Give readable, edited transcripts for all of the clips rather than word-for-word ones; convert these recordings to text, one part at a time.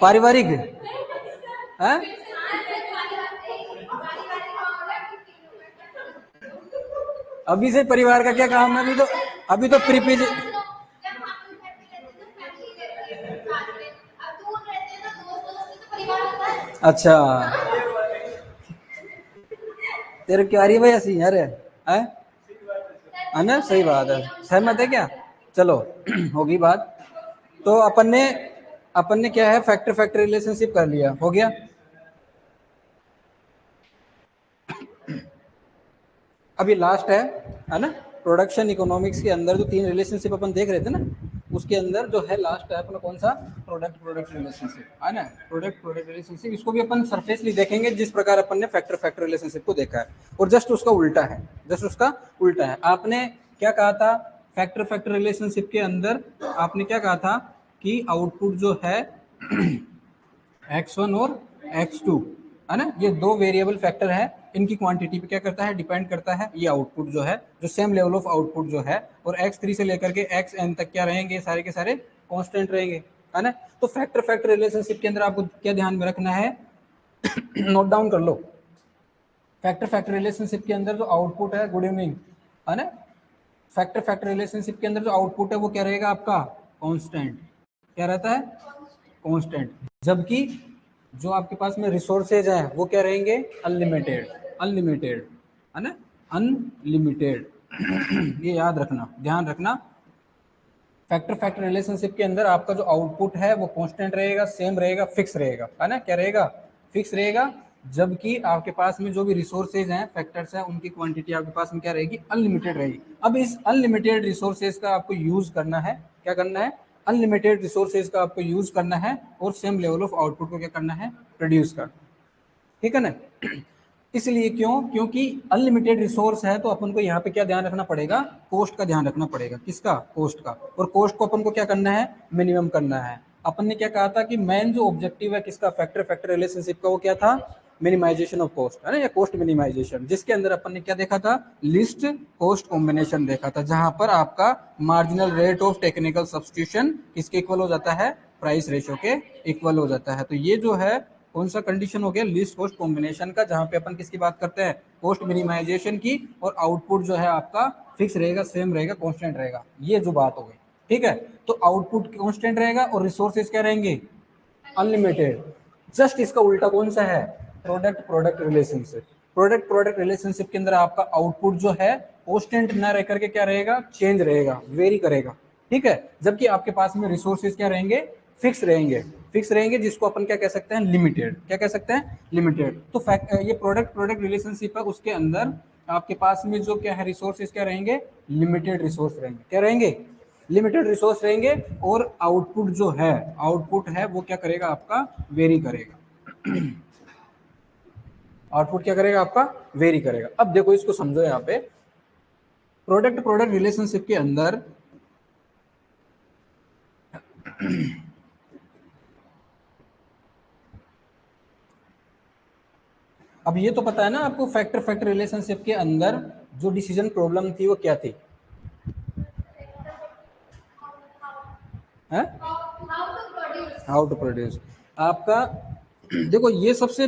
पारिवारिक है। अभी से परिवार का क्या काम है? अभी तो प्रीपीज। अच्छा, तेरे क्यारी भाई ऐसी यार है ना? सही बात है, सहमत है क्या? चलो होगी बात। तो अपन ने क्या है, फैक्टर फैक्टर रिलेशनशिप कर लिया, हो गया। अभी लास्ट है ना? प्रोडक्शन इकोनॉमिक्स के अंदर जो 3 रिलेशनशिप अपन देख रहे थे ना, उसके अंदर जो है लास्ट है अपना कौन सा? प्रोडक्ट प्रोडक्ट रिलेशनशिप, है ना? प्रोडक्ट प्रोडक्ट रिलेशनशिप, इसको भी अपन सरफेसली देखेंगे जिस प्रकार अपन ने फैक्टर फैक्टर रिलेशनशिप को देखा है, और जस्ट उसका उल्टा है, जस्ट उसका उल्टा है। आपने क्या कहा था फैक्टर फैक्टर रिलेशनशिप के अंदर? आपने क्या कहा था कि आउटपुट जो है x1 और x2, है ना, ये 2 वेरिएबल फैक्टर है, इनकी क्वांटिटी पे क्या करता है? डिपेंड करता है ये आउटपुट जो है, जो सेम लेवल ऑफ आउटपुट जो है, और x3 से लेकर के xn तक क्या रहेंगे? सारे के सारे कांस्टेंट रहेंगे, है ना? तो फैक्टर फैक्टर रिलेशनशिप के अंदर आपको क्या ध्यान में रखना है? नोट डाउन कर लो। फैक्टर फैक्टर रिलेशनशिप के अंदर जो आउटपुट है, गुड इवनिंग, है ना, फैक्टर फैक्टर रिलेशनशिप के अंदर जो आउटपुट है वो क्या रहेगा आपका? कांस्टेंट। क्या रहता है? कांस्टेंट। जबकि जो आपके पास में रिसोर्सेज है वो क्या रहेंगे? अनलिमिटेड। अनलिमिटेड, है ना? अनलिमिटेड। ये याद रखना, ध्यान रखना। फैक्टर फैक्टर रिलेशनशिप के अंदर आपका जो आउटपुट है वो कांस्टेंट रहेगा, सेम रहेगा, फिक्स रहेगा, है ना? क्या रहेगा? फिक्स रहेगा। जबकि आपके पास में जो भी रिसोर्सेज हैं, फैक्टर्स हैं, उनकी क्वांटिटी आपके पास में क्या रहेगी? अनलिमिटेड रहेगी। अब इस अनलिमिटेड रिसोर्सेज का आपको यूज करना है, क्या करना है? अनलिमिटेड रिसोर्सेज का आपको यूज करना है, और सेम लेवल ऑफ आउटपुट को क्या करना है? प्रोड्यूस करना, ठीक है ना? इसलिए क्यों? क्योंकि अनलिमिटेड रिसोर्स है, तो अपन को यहाँ पे क्या ध्यान रखना पड़ेगा? कॉस्ट का ध्यान रखना पड़ेगा। किसका? कॉस्ट का। और कॉस्ट को अपन को क्या करना है? मिनिमम करना है। अपन ने क्या कहा था कि मेन जो ऑब्जेक्टिव है किसका? फैक्टर फैक्टर रिलेशनशिप का, वो क्या था? मिनिमाइजेशन ऑफ कॉस्ट, है ना, या कॉस्ट मिनिमाइजेशन, जिसके अंदर अपन ने क्या देखा था? लिस्ट कॉस्ट कॉम्बिनेशन देखा था, जहां पर आपका marginal rate of technical substitution किसके इक्वल हो जाता है? प्राइस रेशियो के इक्वल हो जाता है। तो ये जो है कौन सा कंडीशन हो गया? लीस्ट कॉस्ट कॉम्बिनेशन का, जहां पे अपन किसकी बात करते हैं? कॉस्ट मिनिमाइजेशन की। और आउटपुट जो है आपका फिक्स रहेगा, सेम रहेगा, कांस्टेंट रहेगा। ये जो बात हो गई, ठीक है? तो आउटपुट कांस्टेंट रहेगा और रिसोर्सेज क्या रहेंगे? अनलिमिटेड। जस्ट इसका उल्टा कौन सा है? Product product relationship. Product product relationship के अंदर आपका आउटपुट जो है कांस्टेंट ना रह करके क्या रहेगा? चेंज रहेगा, वेरी करेगा, ठीक है? जबकि आपके पास में रिसोर्सेज क्या रहेंगे? फिक्स रहेंगे। फिक्स रहेंगे, जिसको अपन क्या कह सकते हैं? लिमिटेड। क्या कह सकते हैं? लिमिटेड। तो ये प्रोडक्ट प्रोडक्ट रिलेशनशिप है, उसके अंदर आपके पास में जो क्या है? रिसोर्सेज क्या रहेंगे? लिमिटेड रिसोर्स रहेंगे। क्या रहेंगे? लिमिटेड रिसोर्स रहेंगे। और आउटपुट है वो क्या करेगा? आपका वेरी करेगा। आउटपुट क्या करेगा? आपका वेरी करेगा। अब देखो, इसको समझो। यहाँ पे प्रोडक्ट प्रोडक्ट रिलेशनशिप के अंदर अब ये तो पता है ना आपको, फैक्टर फैक्टर रिलेशनशिप के अंदर जो डिसीजन प्रॉब्लम थी वो क्या थी? How to produce. आपका देखो, ये सबसे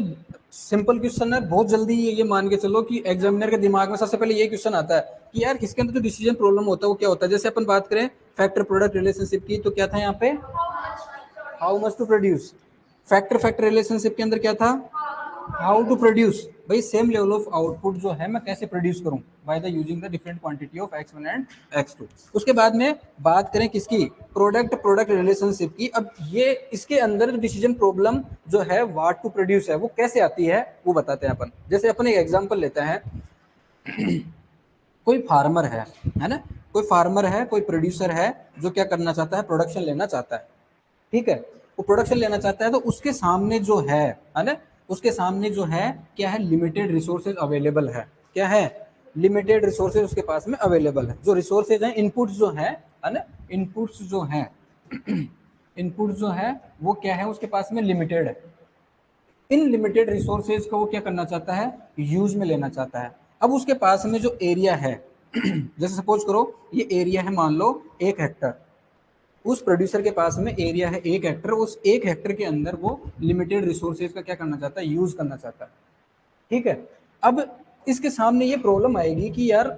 सिंपल क्वेश्चन है, बहुत जल्दी ये मान के चलो कि एग्जामिनर के दिमाग में सबसे पहले ये क्वेश्चन आता है कि यार इसके अंदर जो डिसीजन प्रॉब्लम होता है वो क्या होता है? जैसे अपन बात करें फैक्टर प्रोडक्ट रिलेशनशिप की, तो क्या था यहाँ पे? How much to produce. Factor factor relationship के अंदर क्या था? How to produce. भाई सेम लेवल ऑफ आउटपुट जो है मैं कैसे प्रोड्यूस करूं? By the using the different quantity of x1 and x2। उसके बाद में बात करें किसकी? प्रोडक्ट प्रोडक्ट रिलेशनशिप की। अब ये इसके अंदर जो डिसीजन प्रॉब्लम जो है व्हाट टू प्रोड्यूस है, वो कैसे आती है वो बताते हैं अपन। जैसे अपन एक एग्जांपल लेते हैं। कोई फार्मर है ना? कोई फार्मर है, कोई प्रोड्यूसर है, जो क्या करना चाहता है? प्रोडक्शन लेना चाहता है, ठीक है? वो प्रोडक्शन लेना चाहता है, तो उसके सामने जो है ना, उसके सामने जो है क्या है? लिमिटेड रिसोर्सेज अवेलेबल है। क्या है? लिमिटेड रिसोर्सेज उसके पास में अवेलेबल है। जो रिसोर्सेज हैं, इनपुट्स जो है ना, इनपुट्स जो हैं इनपुट जो है वो क्या है, उसके पास में लिमिटेड है। इन लिमिटेड रिसोर्सेज को वो क्या करना चाहता है, यूज में लेना चाहता है। अब उसके पास में जो एरिया है जैसे सपोज करो ये एरिया है मान लो 1 हेक्टर, उस प्रोड्यूसर के पास में एरिया है 1 हेक्टर, उस 1 हेक्टर के अंदर वो लिमिटेड रिसोर्सेज का क्या करना चाहता है, यूज करना चाहता है। ठीक है, अब इसके सामने ये प्रॉब्लम आएगी कि यार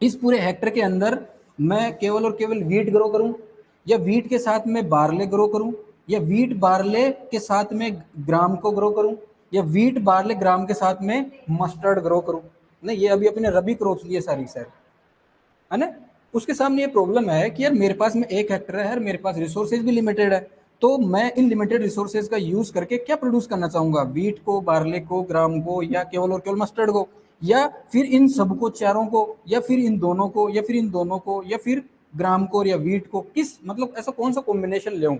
इस पूरे हेक्टर के अंदर मैं केवल और केवल वीट ग्रो करूं, या वीट के साथ में बार्ले ग्रो करूं, या वीट बार्ले के साथ में ग्राम को ग्रो करूं, या वीट बार्ले ग्राम के साथ में मस्टर्ड ग्रो करूं। नहीं, ये अभी अपने रबी क्रॉप्स लिए सारी सर, है ना। उसके सामने ये प्रॉब्लम है कि यार मेरे पास में 1 हेक्टर है, और मेरे पास रिसोर्सेज भी लिमिटेड है, तो मैं इन लिमिटेड रिसोर्सेज का यूज करके क्या प्रोड्यूस करना चाहूंगा, वीट को, बार्ले को, ग्राम को, या केवल और केवल मस्टर्ड को, या फिर इन सबको चारों को, या फिर इन दोनों को, या फिर इन दोनों को, या फिर ग्राम को या वीट को, किस मतलब ऐसा कौन सा कॉम्बिनेशन ले,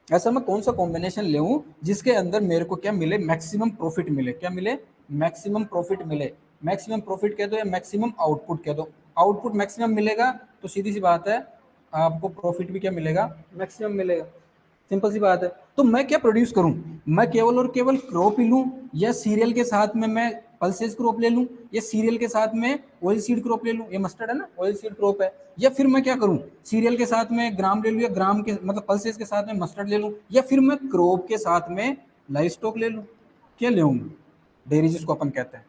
ऐसा मैं कौन सा कॉम्बिनेशन ले जिसके अंदर मेरे को क्या मिले, मैक्सिमम प्रॉफिट मिले। क्या मिले, मैक्सिमम प्रॉफिट मिले। मैक्सिमम प्रॉफिट कह दो या मैक्सिमम आउटपुट कह दो, आउटपुट मैक्सिमम मिलेगा तो सीधी सी बात है आपको प्रॉफिट भी क्या मिलेगा, मैक्सिमम मिलेगा। सिंपल सी बात है। तो मैं क्या प्रोड्यूस करूं, मैं केवल और केवल क्रॉप ही लूं, या सीरियल के साथ में मैं पल्सेस क्रॉप ले लूं, या सीरियल के साथ में ऑयल सीड क्रॉप ले लूं, ये मस्टर्ड है ना, ऑयल सीड क्रॉप है। या फिर मैं क्या करूं, सीरियल के साथ में ग्राम ले लूं, या ग्राम के मतलब पल्सेस के साथ में मस्टर्ड ले लूं, या फिर मैं क्रॉप के साथ में लाइव स्टॉक ले लूं। क्या ले डेयरी जिसको अपन कहते हैं।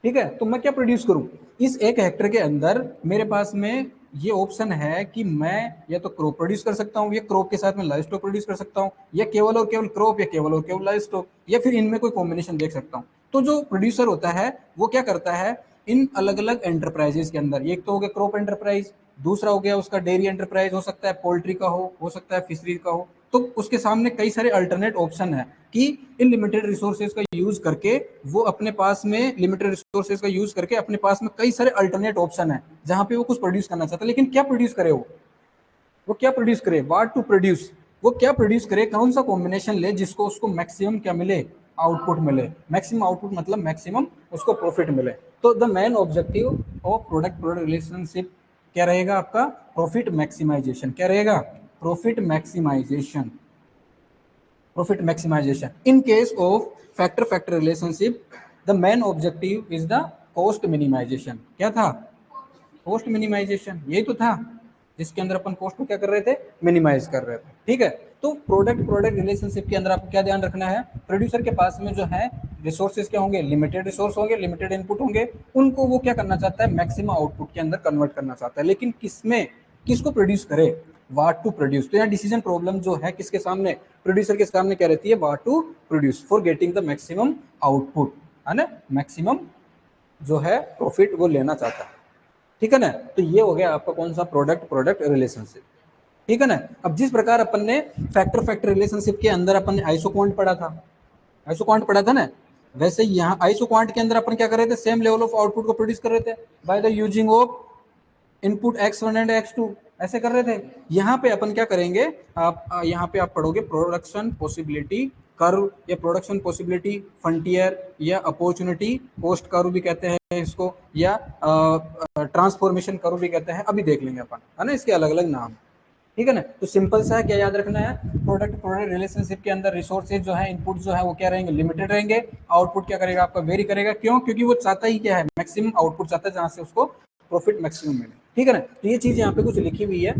ठीक है, तो मैं क्या प्रोड्यूस करूं, इस 1 हेक्टर के अंदर मेरे पास में ये ऑप्शन है कि मैं या तो क्रॉप प्रोड्यूस कर सकता हूं, या क्रॉप के साथ में लाइव स्टॉक प्रोड्यूस कर सकता हूं, या केवल और केवल क्रॉप, या केवल और केवल लाइव स्टॉक, या फिर इनमें कोई कॉम्बिनेशन देख सकता हूं। तो जो प्रोड्यूसर होता है वो क्या करता है, इन अलग अलग एंटरप्राइजेस के अंदर, एक तो हो गया क्रॉप एंटरप्राइज, दूसरा हो गया उसका डेयरी एंटरप्राइज, हो सकता है पोल्ट्री का हो सकता है फिशरी का हो। तो उसके सामने कई सारे अल्टरनेट ऑप्शन है कि इन लिमिटेड रिसोर्सेज का यूज करके वो अपने पास में लिमिटेड रिसोर्सेज का यूज करके अपने पास में कई सारे अल्टरनेट ऑप्शन है जहां पे वो कुछ प्रोड्यूस करना चाहता है। लेकिन क्या प्रोड्यूस करे, वो क्या प्रोड्यूस करे, व्हाट टू प्रोड्यूस, वो क्या प्रोड्यूस करे, कौन सा कॉम्बिनेशन ले जिसको उसको मैक्सिमम क्या मिले, आउटपुट मिले। मैक्सिमम आउटपुट मतलब मैक्सिमम उसको प्रॉफिट मिले। तो the main objective of product product relationship क्या रहेगा आपका, प्रॉफिट मैक्सिमाइजेशन। क्या रहेगा, profit maximization. profit maximization. In case of factor factor relationship, the main objective is the cost minimization. क्या था, cost minimization, यही तो था जिसके अंदर अपन कॉस्ट को क्या कर रहे थे, मिनिमाइज कर रहे थे। ठीक है, तो प्रोडक्ट प्रोडक्ट रिलेशनशिप के अंदर आपको क्या ध्यान रखना है, प्रोड्यूसर के पास में जो है रिसोर्सेज क्या होंगे, लिमिटेड रिसोर्स होंगे, लिमिटेड इनपुट होंगे, उनको वो क्या करना चाहता है, मैक्सिमम आउटपुट के अंदर कन्वर्ट करना चाहता है। लेकिन किसमें, किसको प्रोड्यूस करे, व्हाट टू प्रोड्यूस। तो यहाँ डिसीजन प्रॉब्लम जो है किसके सामने, प्रोड्यूसर के सामने क्या रहती है, what to produce for getting the maximum output, है ना, मैक्सिमम जो है प्रॉफिट वो लेना चाहता है। ठीक है ना, तो ये हो गया आपका कौन सा, प्रोडक्ट प्रोडक्ट रिलेशनशिप। ठीक है ना। अब जिस प्रकार अपन ने फैक्टर फैक्टर रिलेशनशिप के अंदर अपन ने आइसोक्वांट पढ़ा था, आइसोक्वांट पढ़ा था ना, वैसे यहाँ आइसोक्वांट के अंदर अपन क्या कर रहे थे, सेम लेवल ऑफ आउटपुट को प्रोड्यूस कर रहे थे bye the using of input x1 and x2, ऐसे कर रहे थे। यहाँ पे अपन क्या करेंगे, आप यहाँ पे आप पढ़ोगे प्रोडक्शन पॉसिबिलिटी कर्व, या प्रोडक्शन पॉसिबिलिटी फ्रंटियर, या अपॉर्चुनिटी कॉस्ट कर्व भी कहते हैं इसको, या ट्रांसफॉर्मेशन कर्व भी कहते हैं, अभी देख लेंगे अपन, है ना, इसके अलग अलग नाम। ठीक है ना। तो सिंपल सा है, क्या याद रखना है, प्रोडक्ट प्रोडक्ट रिलेशनशिप के अंदर रिसोर्सेज जो है, इनपुट जो है वो क्या रहेंगे, लिमिटेड रहेंगे, आउटपुट क्या करेगा आपका, वेरी करेगा। क्यों, क्योंकि वो चाहता ही क्या है, मैक्सिमम आउटपुट चाहता है जहां से उसको प्रॉफिट मैक्सिमम मिले। ठीक है ना। तो ये चीज यहाँ पे कुछ लिखी हुई है,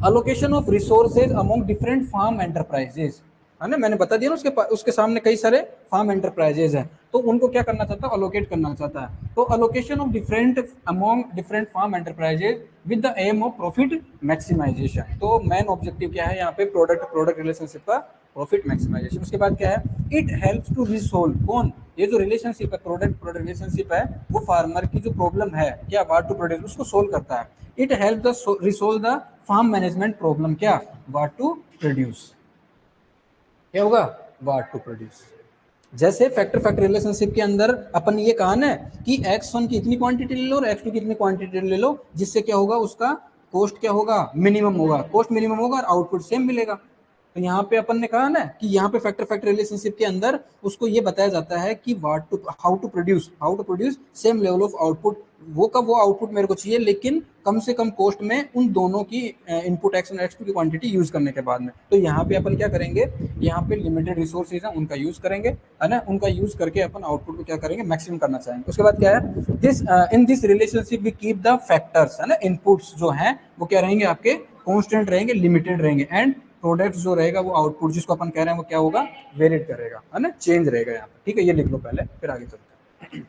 allocation of resources among different farm enterprises, है ना, मैंने बता दिया ना, उसके सामने कई सारे फार्म एंटरप्राइजेज हैं, तो उनको क्या करना चाहता है, अलोकेट करना चाहता है। तो allocation of different among different farm enterprises with the aim of profit maximization. तो मेन ऑब्जेक्टिव क्या है यहाँ पे, प्रोडक्ट प्रोडक्ट रिलेशनशिप का प्रॉफिट मैक्सिमाइजेशन। उसके बाद क्या है, इट हेल्प्स टू रिसोल्व, कौन, ये जो रिलेशनशिप है, प्रोडक्ट प्रोडक्ट रिलेशनशिप है, वो फार्मर की जो प्रॉब्लम है क्या, वाट टू प्रोड्यूस, उसको सोल्व करता है। It help the resolve the farm management problem, क्या, वाट टू प्रोड्यूस, क्या होगा, वाट टू प्रोड्यूस। जैसे फैक्टर फैक्टर रिलेशनशिप के अंदर अपन ये कहा ना कि x1 की इतनी क्वांटिटी ले लो और x2 की इतनी क्वांटिटी ले लो, जिससे क्या होगा, उसका कॉस्ट क्या होगा, मिनिमम होगा, कॉस्ट मिनिमम होगा और आउटपुट सेम मिलेगा। तो यहाँ पे अपन ने कहा ना कि यहाँ पे फैक्टर फैक्टर रिलेशनशिप के अंदर उसको ये बताया जाता है कि how to produce same level of output, वो का वो आउटपुट मेरे को चाहिए लेकिन कम से कम कॉस्ट में उन दोनों की इनपुट एक्स और एक्स टू की क्वांटिटी यूज करने के बाद में। तो यहाँ पे अपन क्या करेंगे, यहाँ पे लिमिटेड रिसोर्सेज हैं उनका यूज करेंगे, है ना, उनका यूज करके अपन आउटपुट को क्या करेंगे, मैक्सिमम करना चाहेंगे। उसके बाद क्या है, this in this relationship we keep the factors, है ना, इनपुट्स जो हैं वो क्या रहेंगे, आपके कॉन्स्टेंट रहेंगे, लिमिटेड रहेंगे, एंड प्रोडक्ट जो रहेगा वो आउटपुट जिसको अपन कह रहे हैं वो क्या होगा, वेरिएट करेगा, है ना, चेंज रहेगा यहाँ पे। ठीक है, ये लिख लो पहले, फिर आगे चलते हैं।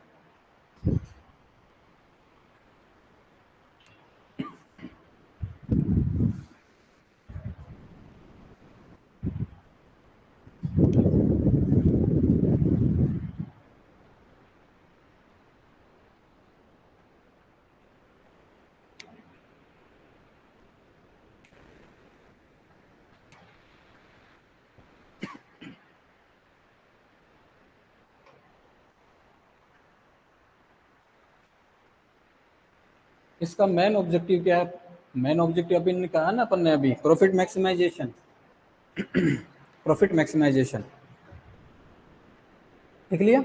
इसका मेन ऑब्जेक्टिव क्या है, मेन ऑब्जेक्टिव अभी ने कहा ना अपन ने अभी, प्रॉफिट मैक्सिमाइजेशन, प्रॉफिट मैक्सिमाइजेशन, लिख लिया।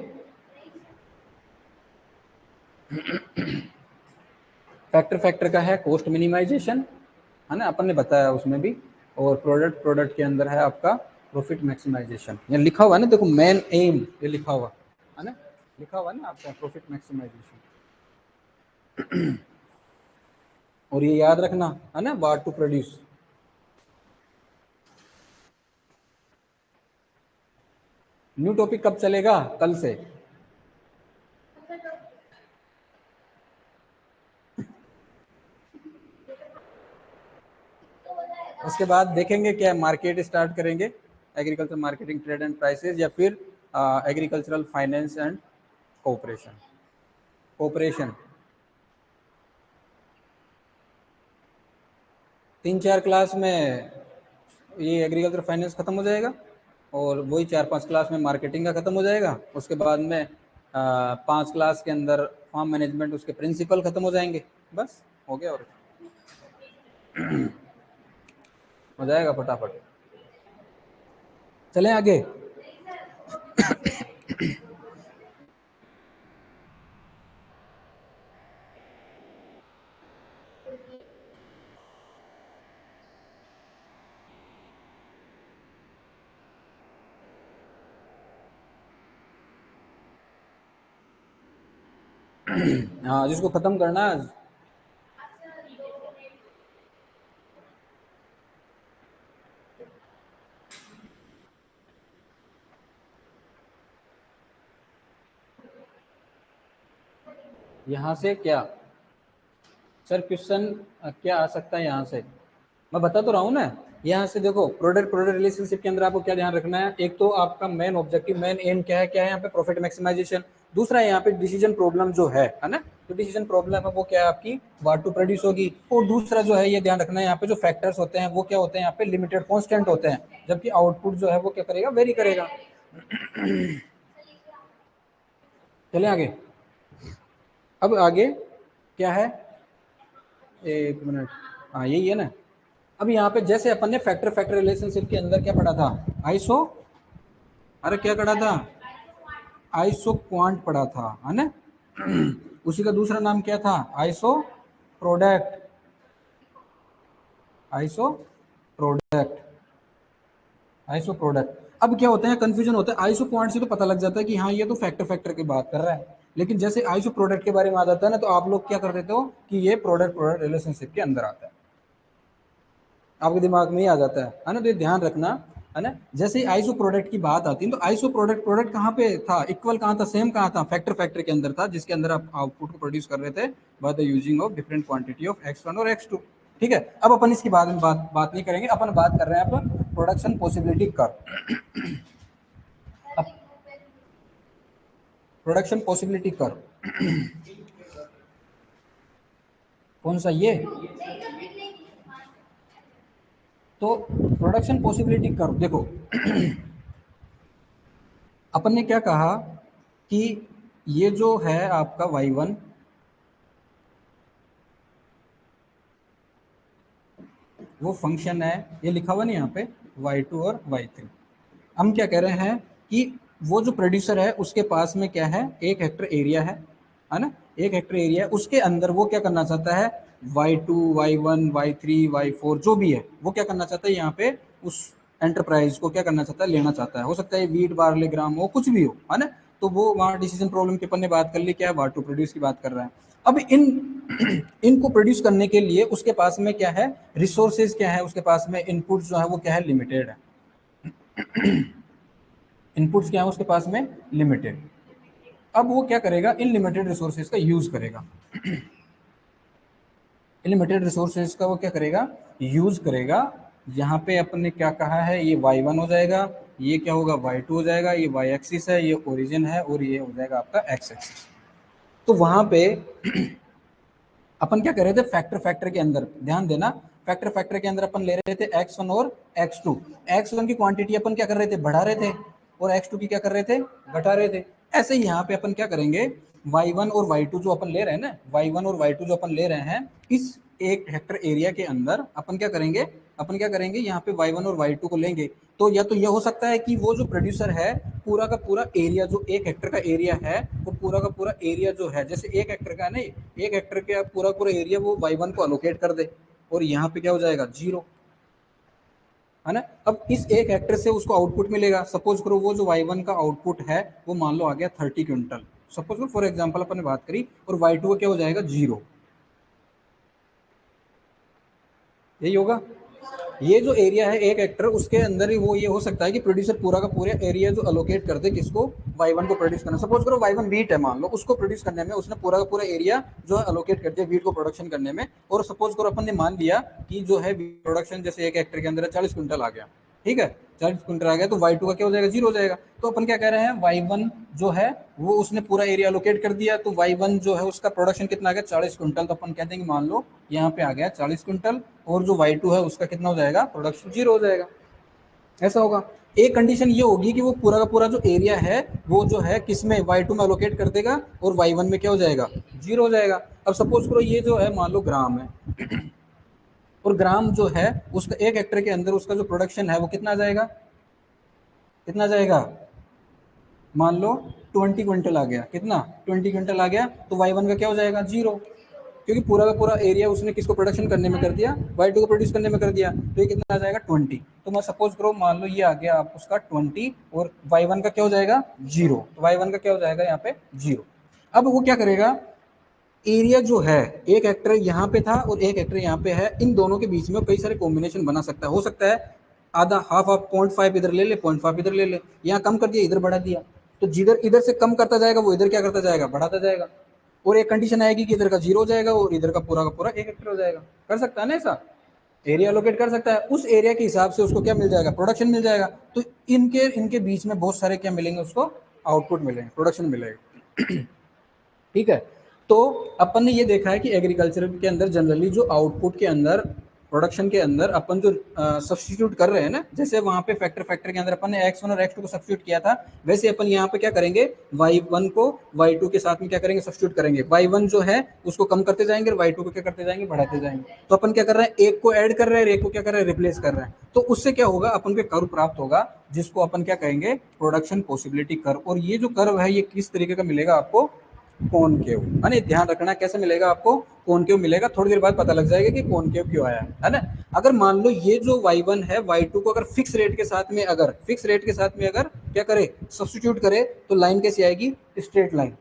फैक्टर फैक्टर का है कॉस्ट मिनिमाइजेशन, है ना, अपन ने बताया उसमें भी, और प्रोडक्ट प्रोडक्ट के अंदर है आपका प्रॉफिट मैक्सिमाइजेशन। यहाँ लिखा हुआ है ना, देखो मेन एम, ये लिखा हुआ है ना, लिखा हुआ है ना आपका प्रॉफिट मैक्सिमाइजेशन। और ये याद रखना, है ना, वाट टू प्रोड्यूस। न्यू टॉपिक कब चलेगा, कल से। उसके बाद देखेंगे क्या, मार्केट स्टार्ट करेंगे, agriculture marketing trade and prices, या फिर agricultural finance and cooperation, cooperation. 3-4 class में ये एग्रीकल्चर फाइनेंस खत्म हो जाएगा, और वही 4-5 क्लास में मार्केटिंग का खत्म हो जाएगा। उसके बाद में 5 क्लास के अंदर फार्म मैनेजमेंट, उसके प्रिंसिपल खत्म हो जाएंगे, बस हो गया, और हो जाएगा फटाफट। चलें आगे। हाँ, जिसको खत्म करना है। यहाँ से क्या सर क्वेश्चन क्या आ सकता है यहाँ से, मैं बता तो रहा हूँ ना। यहाँ से देखो, प्रोडक्ट प्रोडक्ट रिलेशनशिप के अंदर आपको क्या ध्यान रखना है, एक तो आपका मेन ऑब्जेक्टिव, मेन एम क्या है, क्या है यहाँ पे, प्रॉफिट मैक्सिमाइजेशन। दूसरा यहाँ पे डिसीजन प्रॉब्लम जो है ना, तो डिसीजन प्रॉब्लम है वो क्या है आपकी, वाट टू प्रोड्यूस होगी। और दूसरा जो है ये ध्यान रखना है, यहाँ पे जो फैक्टर्स होते हैं वो क्या होते हैं, यहाँ पे लिमिटेड कॉन्स्टेंट होते हैं, जबकि आउटपुट जो है वो क्या करेगा, वेरी करेगा। चले आगे। अब आगे क्या है, एक मिनट, हाँ यही है ना। अब यहाँ पे जैसे अपन ने फैक्टर फैक्टर रिलेशनशिप के अंदर क्या पढ़ा था, आइसो, अरे क्या पढ़ा था, आइसो क्वांट पढ़ा था, है ना। उसी का दूसरा नाम क्या था, iso product, iso product, iso product. अब क्या होता है, कंफ्यूजन होता है, आइसो क्वांट से तो पता लग जाता है कि हाँ ये तो फैक्टर फैक्टर की बात कर रहा है, लेकिन जैसे आइसो प्रोडक्ट के बारे में आ जाता है ना, तो आप लोग क्या कर देते हो कि ये प्रोडक्ट प्रोडक्ट रिलेशनशिप के अंदर आता है, आपके दिमाग में ही आ जाता है ना। तो ये ध्यान रखना, है ना। जैसे ही आइसो प्रोडक्ट की बात आती है, तो आइसो प्रोडक्ट प्रोडक्ट कहाँ पे था, इक्वल कहाँ था, सेम कहाँ था, फैक्टर फैक्टर के अंदर था, जिसके अंदर आप आउटपुट को प्रोड्यूस कर रहे थे bye the using of different quantity of x1 और x2। ठीक है, अब अपन इसकी बाद में बात नहीं करेंगे, अपन बात कर रहे हैं अपन प्रोडक्शन पॉसिबिलिटी कर्व। अब प्रोडक्शन पॉसिबिलिटी कर्व कौन सा, ये। तो प्रोडक्शन पॉसिबिलिटी कर्व देखो, अपन ने क्या कहा कि ये जो है आपका y1, वो फंक्शन है, ये लिखा हुआ नहीं यहाँ पे, y2 और y3। हम क्या कह रहे हैं कि वो जो प्रोड्यूसर है उसके पास में क्या है, 1 हेक्टर एरिया है ना, 1 हेक्टर एरिया है, उसके अंदर वो क्या करना चाहता है, y2 y1 y3 y4 जो भी है वो क्या करना चाहता है, यहाँ पे उस एंटरप्राइज को क्या करना चाहता है, लेना चाहता है। हो सकता है वीट बार्ले ग्राम हो, कुछ भी हो, है ना। तो वो वहाँ डिसीजन प्रॉब्लम के अपन ने बात कर ली, क्या है, वाट टू प्रोड्यूस की बात कर रहा है। अब इनको प्रोड्यूस करने के लिए उसके पास में क्या है, रिसोर्सेज क्या है, उसके पास में इनपुट जो है वो क्या है, लिमिटेड है। इनपुट्स क्या है उसके पास में, लिमिटेड। अब वो क्या करेगा, इन लिमिटेड रिसोर्सेज का यूज करेगा। लिमिटेड रिसोर्सेज का वो क्या करेगा, यूज करेगा। यहाँ पे अपन ने क्या कहा है, ये y1 हो जाएगा, ये क्या होगा, y2 हो जाएगा, ये y एक्सिस है, ये ओरिजिन है, और ये हो जाएगा आपका x एक्सिस। तो वहां पे अपन क्या कर रहे थे, फैक्टर फैक्टर के अंदर ध्यान देना, फैक्टर फैक्टर के अंदर अपन ले रहे थे x1 और x2। x1 की क्वांटिटी अपन क्या कर रहे थे, बढ़ा रहे थे, और x2 की क्या कर रहे थे, घटा रहे थे। ऐसे ही यहाँ पे अपन क्या करेंगे, y1 और y2 जो अपन ले रहे हैं ना, y1 और y2 जो अपन ले रहे हैं, इस 1 हेक्टर एरिया के अंदर अपन क्या करेंगे, अपन क्या करेंगे, यहाँ पे y1 और y2 को लेंगे। तो या तो यह हो सकता है कि वो जो प्रोड्यूसर है, पूरा का पूरा एरिया जो 1 हेक्टर का एरिया है, वो पूरा का पूरा एरिया जो है, जैसे 1 हेक्टर का नहीं, 1 हेक्टर का पूरा पूरा एरिया वो y1 को अलोकेट कर दे, और यहाँ पे क्या हो जाएगा, 0, है ना। अब इस 1 हेक्टर से उसको आउटपुट मिलेगा। सपोज करो वो जो y1 का आउटपुट है वो मान लो आ गया 30 क्विंटल, सपोज करो, फॉर एग्जाम्पल अपन ने बात करी, और y2 का क्या हो जाएगा, 0। यही होगा। ये जो एरिया है 1 हेक्टर, उसके अंदर ही वो ये हो सकता है कि प्रोड्यूसर पूरा का पूरा एरिया जो अलोकेट कर दे, किसको, y1 को प्रोड्यूस करना। सपोज करो y1 वीट है मान लो, उसको प्रोड्यूस करने में उसने पूरा का पूरा एरिया जो है अलोकेट कर दिया वीट को प्रोडक्शन करने में। और सपोज करो अपन ने मान लिया कि जो है प्रोडक्शन जैसे 1 हेक्टर के अंदर 40 क्विंटल आ गया, ठीक है, 40 क्विंटल आ गया, तो y2 का क्या हो जाएगा, 0 हो जाएगा। तो अपन क्या कह रहे हैं, y1 जो है वो उसने पूरा एरिया अलोकेट कर दिया, तो y1 जो है उसका प्रोडक्शन कितना आ गया, 40 क्विंटल। तो अपन कहते हैं कि मान लो यहाँ पे आ गया 40 क्विंटल, और जो y2 है उसका कितना हो जाएगा, प्रोडक्शन 0 हो जाएगा। ऐसा होगा। एक कंडीशन ये होगी कि वो पूरा का पूरा जो एरिया है वो जो है किसमें, y2 में अलोकेट कर देगा, और y1 में क्या हो जाएगा, 0 हो जाएगा। अब सपोज करो ये जो है मान लो ग्राम है, और ग्राम जो है उसका 1 हेक्टर के अंदर उसका जो प्रोडक्शन है वो कितना आ जाएगा, कितना आ जाएगा, मान लो 20 क्विंटल आ गया, कितना, 20 क्विंटल आ गया, तो y1 का क्या हो जाएगा, 0, क्योंकि पूरा का पूरा एरिया उसने किसको प्रोडक्शन करने में कर दिया, y2 को प्रोड्यूस करने में कर दिया। तो ये कितना आ जाएगा, 20। तो मैं सपोज करो मान लो ये आ गया आप उसका 20, और y1 का क्या हो जाएगा, 0। तो y1 का क्या हो जाएगा यहाँ पे, 0। अब वो क्या करेगा, एरिया जो है 1 हेक्टर यहाँ पे था और 1 हेक्टर यहाँ पे है, इन दोनों के बीच में कई सारे कॉम्बिनेशन बना सकता है। हो सकता है आधा हाफ ऑफ 0.5 इधर ले ले, 0.5 इधर ले ले, यहाँ कम कर दिया, इधर बढ़ा दिया, तो जिधर इधर से कम करता जाएगा वो इधर क्या करता जाएगा, बढ़ाता जाएगा। और एक कंडीशन आएगी कि इधर का 0 हो जाएगा और इधर का पूरा 1 हेक्टर हो जाएगा। कर सकता है ना ऐसा, एरिया लोकेट कर सकता है, उस एरिया के हिसाब से उसको क्या मिल जाएगा, प्रोडक्शन मिल जाएगा। तो इनके इनके बीच में बहुत सारे क्या मिलेंगे, उसको आउटपुट मिलेंगे, प्रोडक्शन मिलेगा। ठीक है। तो अपन ने ये देखा है कि एग्रीकल्चर के अंदर जनरली जो आउटपुट के अंदर, प्रोडक्शन के अंदर अपन जो सब्स्टिट्यूट कर रहे हैं ना, जैसे वहां पे फैक्टर फैक्टर के अंदर अपन ने x1 और x2 को सब्स्टिट्यूट किया था, वैसे अपन यहाँ पे क्या करेंगे, y1 को y2 के साथ में क्या करेंगे, सब्स्टिट्यूट करेंगे। y1 जो है उसको कम करते जाएंगे और y2 को क्या करते जाएंगे, बढ़ाते जाएंगे। तो अपन क्या कर रहे हैं, एक को ऐड कर रहे हैं, एक को क्या कर रहे हैं, रिप्लेस कर रहे हैं। तो उससे क्या होगा, अपन को कर्व प्राप्त होगा, जिसको अपन क्या कहेंगे, प्रोडक्शन पॉसिबिलिटी कर्व। और ये जो कर्व है ये किस तरीके का मिलेगा आपको, कॉनकेव, है ना। ध्यान रखना कैसे मिलेगा आपको, कॉनकेव मिलेगा। थोड़ी देर बाद पता लग जाएगा कि कॉनकेव क्यों आया है ना। अगर मान लो ये जो y1 है y2 को अगर फिक्स रेट के साथ में, अगर फिक्स रेट के साथ में अगर क्या करे, सब्स्टिट्यूट करे, तो लाइन कैसी आएगी, स्ट्रेट लाइन।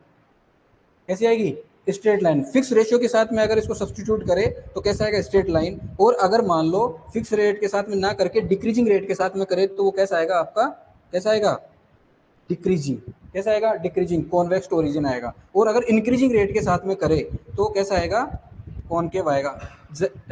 कैसी आएगी, स्ट्रेट लाइन। फिक्स रेशियो के साथ में अगर इसको सब्स्टिट्यूट करे तो कैसा आएगा, स्ट्रेट लाइन। और अगर मान लो फिक्स रेट के साथ में ना करके डिक्रीजिंग रेट के साथ में करे, तो वो कैसा आएगा आपका, कैसा आएगा, डिक्रीजिंग। कैसा आएगा, डिक्रीजिंग, कॉन्वेक्स ओरिजिन आएगा। और अगर इंक्रीजिंग रेट के साथ में करे तो कैसा आएगा, कॉनकेव आएगा।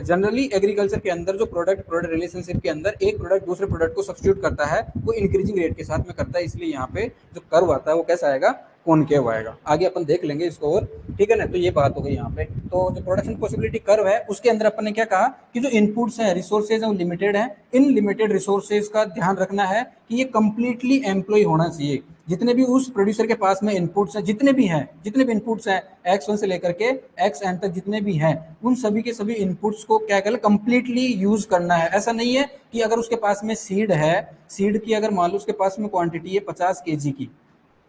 जनरली एग्रीकल्चर के अंदर जो प्रोडक्ट प्रोडक्ट रिलेशनशिप के अंदर एक प्रोडक्ट दूसरे प्रोडक्ट को सब्स्टिट्यूट करता है, वो इंक्रीजिंग रेट के साथ में करता है, इसलिए यहाँ पे जो कर्व आता है वो कैसा आएगा, कॉनकेव आएगा। आगे अपन देख लेंगे इसको और, ठीक है ना। तो ये बात हो गई यहाँ पे। तो जो प्रोडक्शन पॉसिबिलिटी कर्व है उसके अंदर अपन ने क्या कहा कि जो इनपुट्स हैं, रिसोर्सेज हैं, वो लिमिटेड है। इन लिमिटेड रिसोर्सेज का ध्यान रखना है कि ये कंप्लीटली एम्प्लॉय होना चाहिए। जितने भी उस प्रोड्यूसर के पास में इनपुट्स हैं, जितने भी इनपुट्स हैं, X1 से लेकर के XN तक जितने भी हैं, उन सभी के सभी इनपुट्स को क्या करें, कंप्लीटली यूज करना है। ऐसा नहीं है कि अगर उसके पास में सीड है, सीड की अगर मान लो उसके पास में क्वांटिटी है 50 kg की,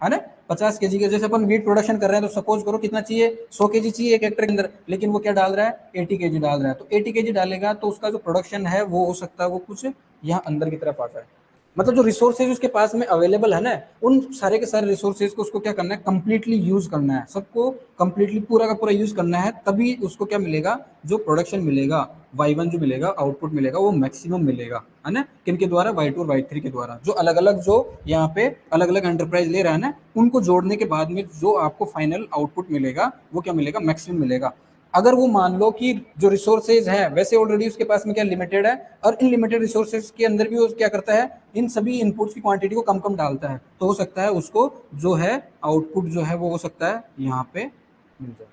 है ना, 50 kg के, जैसे अपन वीट प्रोडक्शन कर रहे हैं तो सपोज करो कितना चाहिए, 100 kg चाहिए एक हेक्टर के अंदर, लेकिन वो क्या डाल रहा है, 80 kg डाल रहा है। तो 80 kg डालेगा तो उसका जो प्रोडक्शन है वो हो सकता है वो कुछ यहाँ अंदर की तरफ आता है। मतलब जो रिसोर्सेज उसके पास में अवेलेबल है ना, उन सारे के सारे रिसोर्सेज को उसको क्या करना है, कंप्लीटली यूज करना है, सबको कंप्लीटली पूरा का पूरा यूज करना है। तभी उसको क्या मिलेगा, जो प्रोडक्शन मिलेगा, Y1 जो मिलेगा, आउटपुट मिलेगा, वो मैक्सिमम मिलेगा, है ना। किनके द्वारा, Y2 और Y3 के द्वारा। जो अलग अलग, जो यहाँ पे अलग अलग एंटरप्राइज ले रहा है ना, उनको जोड़ने के बाद में जो आपको फाइनल आउटपुट मिलेगा वो क्या मिलेगा, मैक्सिमम मिलेगा। अगर वो मान लो कि जो रिसोर्सेज है वैसे ऑलरेडी उसके पास में क्या लिमिटेड है, और इन लिमिटेड रिसोर्सेज के अंदर भी वो क्या करता है, इन सभी इनपुट्स की क्वांटिटी को कम कम डालता है, तो हो सकता है उसको जो है आउटपुट जो है वो हो सकता है यहाँ पे मिल जाए।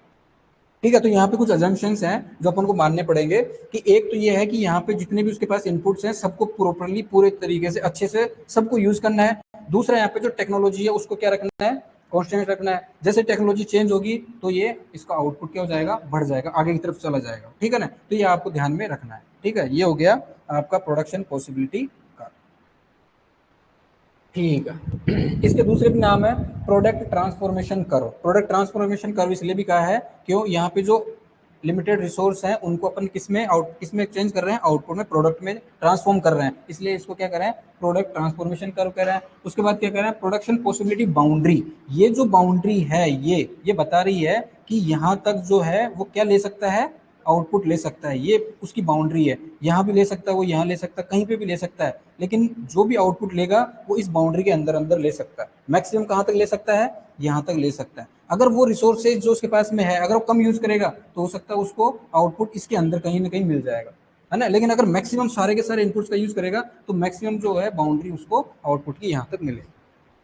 ठीक है। तो यहाँ पे कुछ अजम्पशंस हैं जो अपन को मानने पड़ेंगे कि एक तो ये है कि यहाँ पे जितने भी उसके पास इनपुट्स हैं सबको प्रॉपरली पूरे तरीके से अच्छे से सबको यूज करना है। दूसरा, यहाँ पे जो टेक्नोलॉजी है उसको क्या रखना है, कॉन्स्टेंट रखना है। जैसे टेक्नोलॉजी चेंज होगी तो ये इसका आउटपुट क्या हो जाएगा, बढ़ जाएगा, आगे की तरफ चला जाएगा। ठीक है ना। तो ये आपको ध्यान में रखना है। ठीक है, ये हो गया आपका प्रोडक्शन पॉसिबिलिटी का। ठीक है। इसके दूसरे भी नाम है product transformation curve. Product transformation curve इसलिए भी कहा है क्यों, यहाँ पे जो लिमिटेड रिसोर्स हैं उनको अपन किसमें चेंज कर रहे हैं, आउटपुट में, प्रोडक्ट में ट्रांसफॉर्म कर रहे हैं, इसलिए इसको क्या कर रहे हैं, प्रोडक्ट ट्रांसफॉर्मेशन कर्व कह रहे हैं। उसके बाद क्या कर रहे हैं, प्रोडक्शन पॉसिबिलिटी बाउंड्री। ये जो बाउंड्री है ये बता रही है कि यहाँ तक जो है वो क्या ले सकता है, आउटपुट ले सकता है। ये उसकी बाउंड्री है, यहाँ भी ले सकता है वो, यहाँ ले सकता है, कहीं पे भी ले सकता है, लेकिन जो भी आउटपुट लेगा वो इस बाउंड्री के अंदर अंदर ले सकता है। मैक्सिमम कहाँ तक ले सकता है, यहाँ तक ले सकता है। अगर वो रिसोर्सेज जो उसके पास में है अगर वो कम यूज करेगा तो हो सकता है उसको आउटपुट इसके अंदर कहीं ना कहीं मिल जाएगा, है ना। लेकिन अगर मैक्सिमम सारे के सारे इनपुट्स का यूज करेगा तो मैक्सिमम जो है बाउंड्री उसको आउटपुट की यहाँ तक मिलेगी।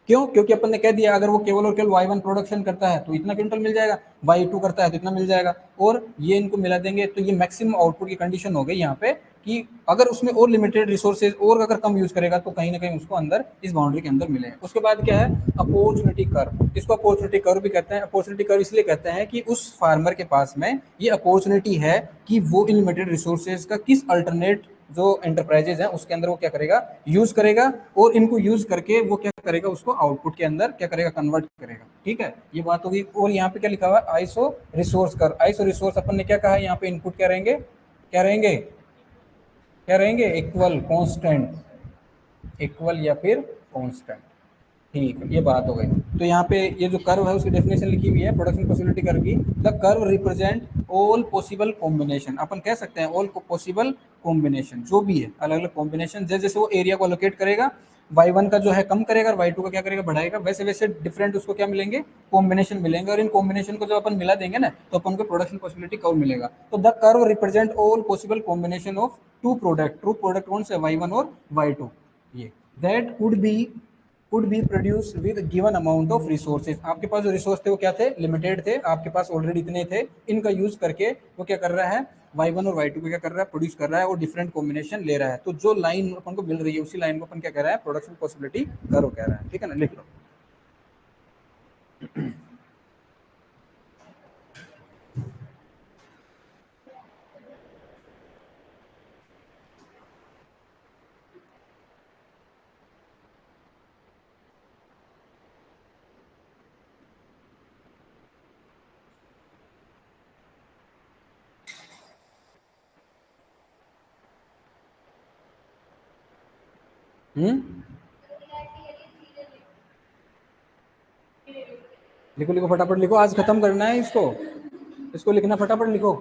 क्यों, क्योंकि अपन ने कह दिया अगर वो केवल और केवल Y1 प्रोडक्शन करता है तो इतना क्विंटल मिल जाएगा, Y2 करता है तो इतना मिल जाएगा, और ये इनको मिला देंगे तो ये मैक्सिमम आउटपुट की कंडीशन हो गई यहाँ पे कि अगर उसमें और लिमिटेड रिसोर्सेज और अगर कम यूज करेगा तो कहीं ना कहीं उसको अंदर इस बाउंड्री के अंदर मिले। उसके बाद क्या है, अपॉर्चुनिटी कर्व। इसको अपॉर्चुनिटी कर्व भी कहते हैं। अपॉर्चुनिटी कर्व इसलिए कहते हैं कि उस फार्मर के पास में ये अपॉर्चुनिटी है कि वो इन लिमिटेड रिसोर्सेज का किस अल्टरनेट जो एंटरप्राइजेज है उसके अंदर वो क्या करेगा, यूज करेगा, और इनको यूज करके वो क्या करेगा, उसको आउटपुट के अंदर क्या करेगा, कन्वर्ट करेगा। ठीक है, ये बात होगी। और यहाँ पे क्या लिखा हुआ है, आइसो रिसोर्स कर। आइसो रिसोर्स अपन ने क्या कहा, यहाँ पे इनपुट क्या रहेंगे, क्या रहेंगे, क्या रहेंगे, इक्वल, कांस्टेंट, इक्वल या फिर कांस्टेंट। ठीक है, ये बात हो गई। तो यहाँ पे ये जो कर्व है उसकी डेफिनेशन लिखी हुई है प्रोडक्शन पॉसिबिलिटी कर्व की। The curve represent all possible combination. अपन कह सकते हैं ऑल पॉसिबल कॉम्बिनेशन, जो भी है अलग अलग कॉम्बिनेशन। जैसे जैसे वो एरिया को अलोकेट करेगा, Y1 का जो है कम करेगा और Y2 का क्या करेगा, बढ़ाएगा, वैसे वैसे डिफरेंट उसको क्या मिलेंगे, कॉम्बिनेशन मिलेंगे। और इन कॉम्बिनेशन को जब अपन मिला देंगे ना तो अपन को प्रोडक्शन पॉसिबिलिटी कर्व मिलेगा। तो the curve represent all possible combination of two product. Two product कौन से, Y1 और Y2, ये that could be produce with given amount of resources. आपके पास जो रिसोर्स थे वो क्या थे, लिमिटेड थे, आपके पास ऑलरेडी इतने थे, इनका यूज करके वो क्या कर रहा है, Y1 और Y2 को क्या कर रहा है, प्रोड्यूस कर रहा है, और डिफरेंट कॉम्बिनेशन ले रहा है। तो जो लाइन अपन को मिल रही है उसी लाइन को अपन क्या कह रहा है, प्रोडक्शन पॉसिबिलिटी कर्व कह रहा है। ठीक है ना, लिख लो। हम्म, लिखो लिखो फटाफट लिखो, आज खत्म करना है इसको, इसको लिखना, फटाफट लिखो।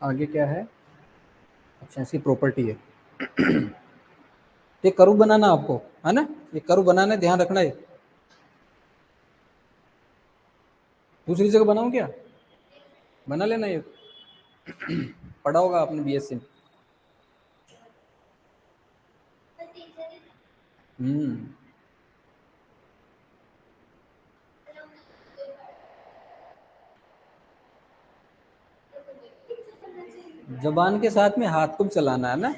आगे क्या है, ऐसी प्रॉपर्टी है। ये कर्व बनाना आपको है ना, ये कर्व बनाना है, ध्यान रखना है। दूसरी जगह बनाऊं क्या, बना लेना, ये पढ़ा होगा आपने बीएससी में। हम्म। जबान के साथ में हाथ को भी चलाना है ना।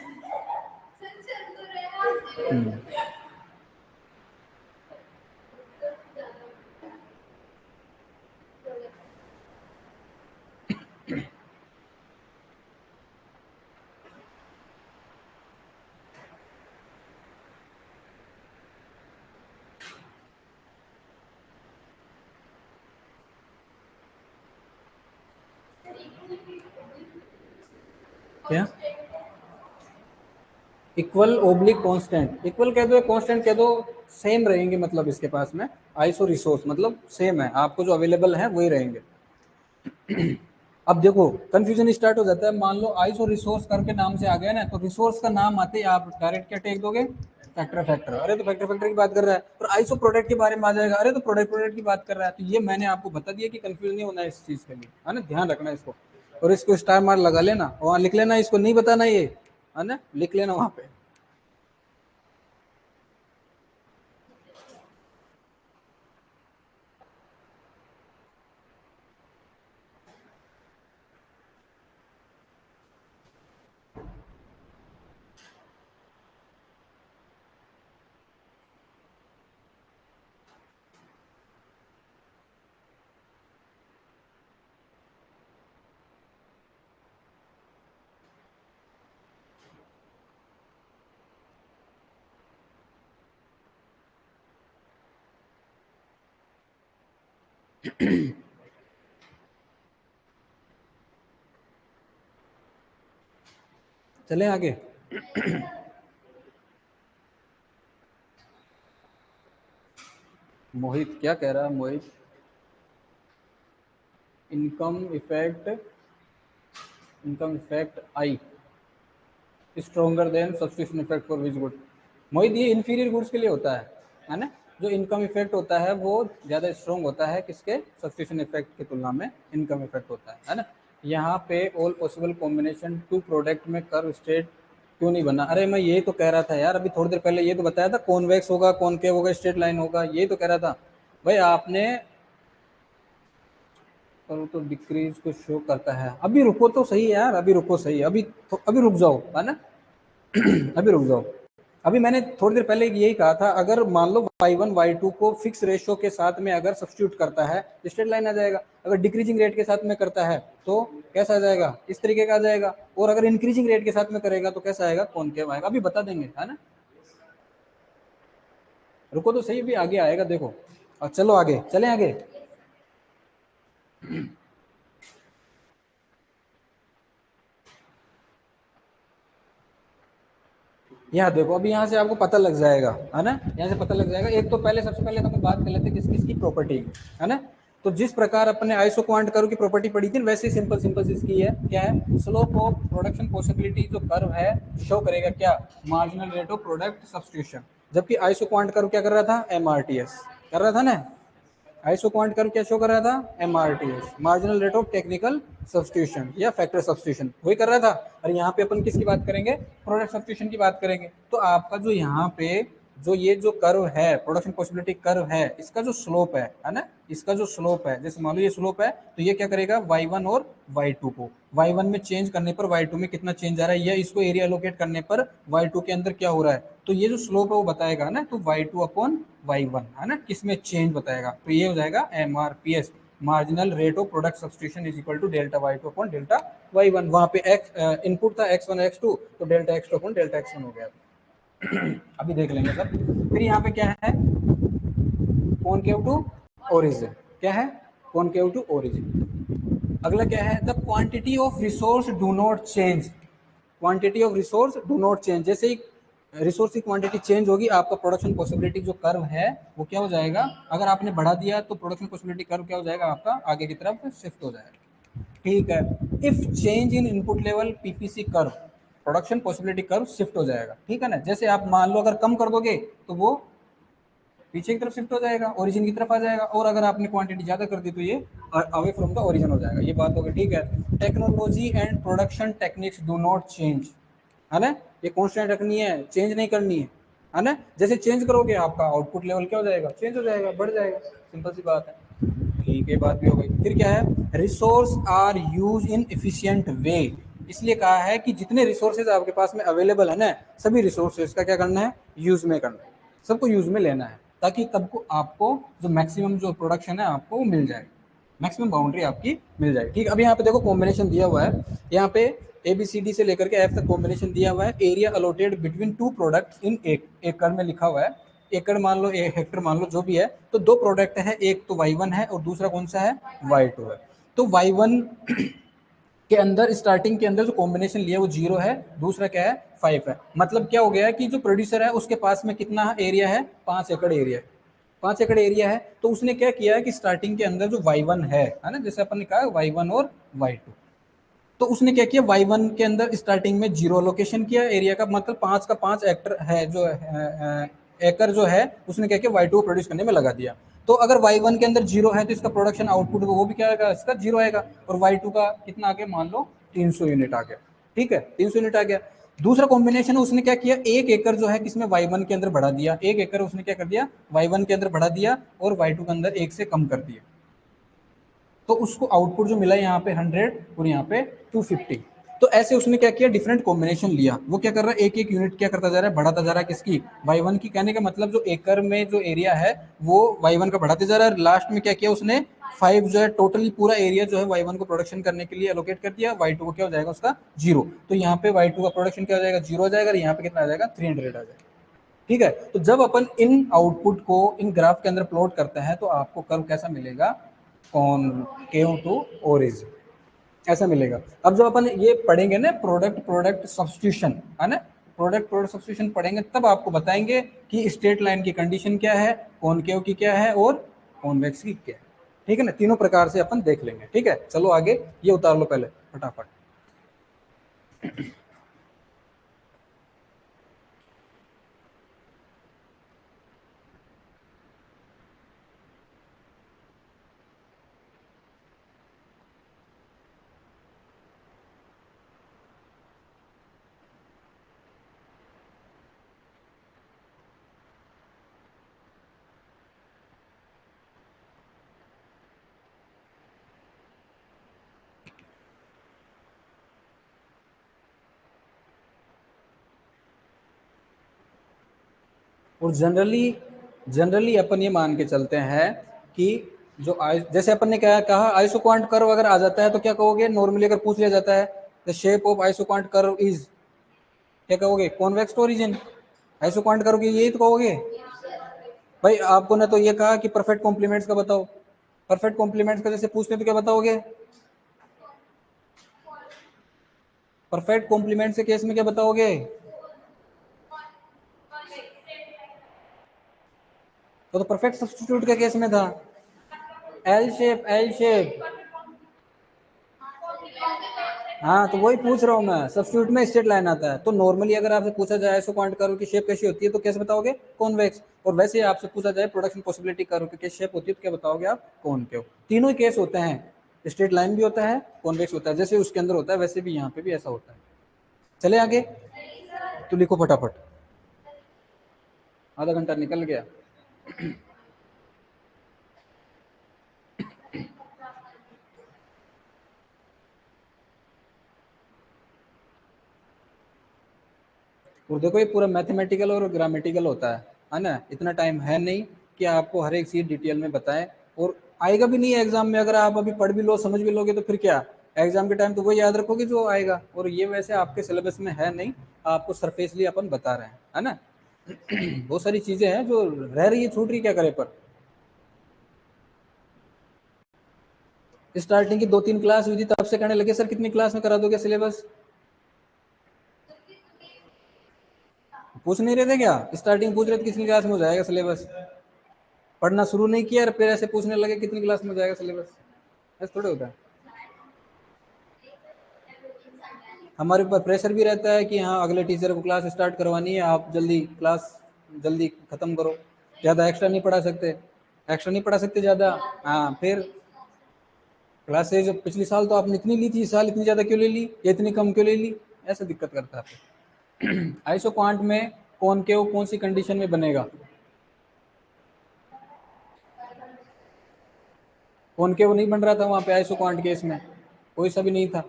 हम्म। क्या इक्वल ओब्लिक कांस्टेंट, इक्वल कह दो, कांस्टेंट कह दो, सेम रहेंगे मतलब इसके पास में। आइसो रिसोर्स मतलब सेम है, आपको जो अवेलेबल है वही रहेंगे। अब देखो कंफ्यूजन स्टार्ट हो जाता है, मान लो आइसो रिसोर्स करके नाम से आ गया ना, तो रिसोर्स का नाम आते ही आप डायरेक्ट क्या टेक दोगे, फैक्टर फैक्टर, अरे तो फैक्टर फैक्टर की बात कर रहा है। और आइसो प्रोडक्ट के बारे में आ जाएगा, अरे तो प्रोडक्ट प्रोडक्ट की बात कर रहा है। तो ये मैंने आपको बता दिया कि कंफ्यूज नहीं होना है इस चीज के लिए, है ना, ध्यान रखना इसको। और इसको स्टार मार्क लगा लेना, वहां लिख लेना, इसको नहीं बताना ये, है ना, लिख लेना वहां पे। चले आगे। मोहित क्या कह रहा है, Mohit, income effect, income effect I stronger than substitution effect for which good. Mohit ये इंफीरियर गुड्स के लिए होता है ना, जो इनकम इफेक्ट होता है वो ज़्यादा स्ट्रॉन्ग होता है किसके, सब्सटीट्यूशन इफेक्ट की तुलना में इनकम इफेक्ट होता है ना। यहाँ पे all possible combination two product में कर्व स्ट्रेट क्यों नहीं बना, अरे मैं ये तो कह रहा था यार, अभी थोड़ी देर पहले ये तो बताया था, कॉन्वेक्स होगा, कॉनकेव होगा, स्ट्रेट लाइन होगा, ये तो कह रहा था भाई आपने। तो डिक्रीज को शो करता है, अभी रुको तो सही यार, अभी रुको सही, अभी तो अभी रुक जाओ, है ना। अभी रुक जाओ। अभी मैंने थोड़ी देर पहले यही कहा था, अगर मान लो y1 y2 को फिक्स रेशियो के साथ में अगर सब्स्टिट्यूट करता है स्ट्रेट लाइन आ जाएगा, अगर डिक्रीजिंग रेट के साथ में करता है तो कैसा आ जाएगा, इस तरीके का आ जाएगा, और अगर इंक्रीजिंग रेट के साथ में करेगा तो कैसा आएगा, कॉनकेव आएगा, अभी बता देंगे, है ना। रुको तो सही, भी आगे आएगा देखो। और चलो आगे चले, आगे। यहाँ देखो, अभी यहाँ से आपको पता लग जाएगा, है ना, यहाँ से पता लग जाएगा। एक तो पहले, सबसे पहले तो हम बात कर लेते हैं किस किस की प्रॉपर्टी, है ना। तो जिस प्रकार अपने आइसो क्वांट कर्व की प्रॉपर्टी पड़ी थी, वैसे सिंपल सिंपल इसकी है, क्या है, स्लोप ऑफ प्रोडक्शन पॉसिबिलिटी जो कर्व है शो करेगा क्या, marginal rate of product substitution. जबकि आइसो क्वांट कर्व क्या कर रहा था, एमआरटीएस कर रहा था ना। आइसो क्वांट कर्व क्या शो कर रहा था, MRTS, marginal rate of technical substitution या फैक्टर सब्स्टिट्यूशन, वही कर रहा था। और यहाँ पे अपन किसकी बात करेंगे, प्रोडक्ट सब्स्टिट्यूशन की बात करेंगे। तो आपका जो यहाँ पे जो ये जो कर्व है, प्रोडक्शन पॉसिबिलिटी कर्व है, इसका जो स्लोप है ना, इसका जो स्लोप है, जैसे मान लो ये स्लोप है, तो ये क्या करेगा, y1 और y2 को y1 में चेंज करने पर y2 में कितना चेंज आ रहा है, या इसको एरिया एलोकेट करने पर y2 के अंदर क्या हो रहा है, तो ये जो स्लोप है वो बताएगा ना, तो y2 अपॉन y1, है ना, किसमें चेंज बताएगा, तो ये हो जाएगा MRPS, marginal rate of product substitution is equal to delta y2 upon delta y1। वहां पे x इनपुट था x1 x2, तो delta x2 upon delta x1 हो गया। अभी देख लेंगे सब। फिर यहाँ पे क्या है, कॉनकेव टू ओरिजिन, क्या है, कॉनकेव टू ओरिजिन। अगला क्या है, the quantity of resource do not change, quantity of resource do not change, जैसे ही रिसोर्स की क्वांटिटी चेंज होगी, आपका प्रोडक्शन पॉसिबिलिटी जो कर्व है वो क्या हो जाएगा, अगर आपने बढ़ा दिया तो प्रोडक्शन पॉसिबिलिटी कर्व क्या हो जाएगा, आपका आगे की तरफ शिफ्ट हो जाएगा। ठीक है। If change in input level PPC curve, production possibility curve shift हो जाएगा, ठीक है ना। जैसे आप मान लो अगर कम कर दोगे तो वो पीछे की तरफ शिफ्ट हो जाएगा, ओरिजिन की तरफ आ जाएगा, और अगर आपने क्वांटिटी ज्यादा कर दी तो ये अवे फ्रॉम द ओरिजिन हो जाएगा। ये बात होगी, ठीक है। Technology and production techniques do not change, है ना, ये कॉन्स्टेंट रखनी है, चेंज नहीं करनी है ना। जैसे चेंज करोगे आपका आउटपुट लेवल क्या हो जाएगा, चेंज हो जाएगा, बढ़ जाएगा, सिंपल सी बात है। ठीक है, बात भी हो गई। फिर क्या है, resource are use in efficient way, इसलिए कहा है कि जितने रिसोर्सेज आपके पास में अवेलेबल है ना, सभी रिसोर्सेज का क्या करना है, यूज में करना है, सबको यूज में लेना है, ताकि तब को आपको जो मैक्सिमम जो प्रोडक्शन है आपको वो मिल जाए, मैक्सिमम बाउंड्री आपकी मिल जाए, ठीक। अब यहाँ पे देखो कॉम्बिनेशन दिया हुआ है, यहाँ पे ABCD से लेकर के F तक कॉम्बिनेशन दिया हुआ है। Area allotted between two products in एक एकड़ में लिखा हुआ है, एकड़ मान लो, एक हेक्टर मान लो, जो भी है। तो दो प्रोडक्ट है, एक तो Y1 है और दूसरा कौन सा है, Y2 है। तो Y1 के अंदर स्टार्टिंग के अंदर जो कॉम्बिनेशन लिया वो 0 है, दूसरा क्या है, 5 है। मतलब क्या हो गया कि जो प्रोड्यूसर है उसके पास में कितना एरिया है, 5 एकड़ एरिया है, 5 एकड़ एरिया है। तो उसने क्या किया है कि स्टार्टिंग के अंदर जो Y1 है ना, जैसे अपन ने कहा Y1 और Y2, तो उसने क्या किया, Y1 के अंदर स्टार्टिंग में 0 लोकेशन किया एरिया का, मतलब 5 का 5 एक्टर है जो एकड़ जो है, उसने क्या किया, Y2 को प्रोड्यूस करने में लगा दिया। तो अगर Y1 के अंदर 0 है तो इसका प्रोडक्शन आउटपुट वो भी क्या आएगा, इसका 0 आएगा। और Y2 का कितना आ गया, मान लो 300 यूनिट आ गया, ठीक है, 300 यूनिट आ गया। दूसरा कॉम्बिनेशन है, उसने क्या किया, 1 एकड़ जो है किसमें, Y1 के अंदर बढ़ा दिया, 1 एकड़ उसने क्या कर दिया, Y1 के अंदर बढ़ा दिया, और Y2 के अंदर 1 से कम कर दिया। तो उसको आउटपुट जो मिला यहाँ पे 100 और यहाँ पे 250। तो ऐसे उसने क्या किया, डिफरेंट कॉम्बिनेशन लिया। वो क्या कर रहा है, एक एक यूनिट क्या करता जा रहा है, बढ़ाता जा रहा है, किसकी, Y1 की। कहने का मतलब जो एकड़ में जो एरिया है वो Y1 का बढ़ाते जा रहा है। लास्ट में क्या किया उसने, 5 जो है टोटली पूरा एरिया जो है Y1 को प्रोडक्शन करने के लिए एलोकेट कर दिया, Y2 को क्या हो जाएगा उसका 0। तो यहाँ पे Y2 का प्रोडक्शन क्या हो जाएगा, 0 हो जाएगा, और यहाँ पे कितना आ जाएगा, 300 आ जाएगा, ठीक है। तो जब अपन इन आउटपुट को इन ग्राफ के अंदर प्लॉट करते हैं तो आपको कर्व कैसा मिलेगा, कॉनकेव टू ओरिजिन, ऐसा मिलेगा। अब जब अपन ये पढ़ेंगे ना, प्रोडक्ट प्रोडक्ट सब्स्टिट्यूशन, है ना, प्रोडक्ट प्रोडक्ट सब्स्टिट्यूशन पढ़ेंगे, तब आपको बताएंगे कि स्ट्रेट लाइन की कंडीशन क्या है, कॉनकेव की क्या है, और कॉन्वेक्स की क्या है, ठीक है ना। तीनों प्रकार से अपन देख लेंगे, ठीक है। चलो आगे ये उतार लो पहले फटाफट। और जनरली जनरली अपन ये मान के चलते हैं कि जो जैसे अपन ने क्या कहा, आइसोक्वांट कर्व अगर आ जाता है तो क्या कहोगे, नॉर्मली अगर पूछ लिया जाता है the shape of isoquant curve is, क्या कहोगे, convex to origin. Isoquant curve की यही तो कहोगे भाई। आपको ना तो ये कहा कि परफेक्ट कॉम्प्लीमेंट्स का बताओ, परफेक्ट कॉम्प्लीमेंट्स का जैसे पूछते तो क्या बताओगे, परफेक्ट कॉम्प्लीमेंट के केस में क्या बताओगे, तो परफेक्ट सब्स्टिट्यूट के केस में था एल शेप, एल शेप। हाँ तो वही पूछ रहा हूँ मैं, सब्स्टिट्यूट में स्ट्रेट लाइन आता है। तो नॉर्मली अगर आपसे पूछा जाए आइसोक्वांट कर्व की शेप कैसी होती है तो कैसे बताओगे, कॉन्वेक्स। और वैसे आपसे पूछा जाए प्रोडक्शन पॉसिबिलिटी कर्व की कैसी शेप होती है तो क्या बताओगे आप, कॉनकेव। तीनों ही केस होते हैं, स्ट्रेट लाइन भी होता है, कॉन्वेक्स होता है, जैसे उसके अंदर होता है वैसे भी यहाँ पे भी ऐसा होता है। चले आगे, तो लिखो फटाफट, आधा घंटा निकल गया। और देखो ये पूरा मैथमेटिकल और ग्रामेटिकल होता है ना। इतना टाइम है नहीं कि आपको हर एक चीज डिटेल में बताएं, और आएगा भी नहीं है एग्जाम में। अगर आप अभी पढ़ भी लो, समझ भी लोगे, तो फिर क्या, एग्जाम के टाइम तो वही याद रखोगे जो आएगा। और ये वैसे आपके सिलेबस में है नहीं, आपको सरफेसली अपन बता रहे हैं, है ना। बहुत सारी चीजें हैं जो रह रही है, छूट रही, क्या करे। पर स्टार्टिंग की 2-3 क्लास हुई थी तब से कहने लगे सर कितनी क्लास में करा दोगे सिलेबस, पूछ नहीं रहे थे क्या, स्टार्टिंग पूछ रहे थे कितनी क्लास में हो जाएगा सिलेबस, पढ़ना शुरू नहीं किया और फिर ऐसे पूछने लगे कितनी क्लास में हो जाएगा सिलेबस, ऐसे थोड़े होता है। हमारे ऊपर प्रेशर भी रहता है कि हाँ अगले टीचर को क्लास स्टार्ट करवानी है, आप जल्दी क्लास जल्दी ख़त्म करो, ज़्यादा एक्स्ट्रा नहीं पढ़ा सकते, एक्स्ट्रा नहीं पढ़ा सकते ज़्यादा। हाँ फिर क्लासेज पिछली साल तो आपने इतनी ली थी, इस साल इतनी ज़्यादा क्यों ले ली, या इतनी कम क्यों ले ली, ऐसा दिक्कत करता है। आइसो क्वांट में कॉनकेव कौन सी कंडीशन में बनेगा? कॉनकेव नहीं बन रहा था वहाँ पे आइसो क्वांट केस में, कोई सा भी नहीं था।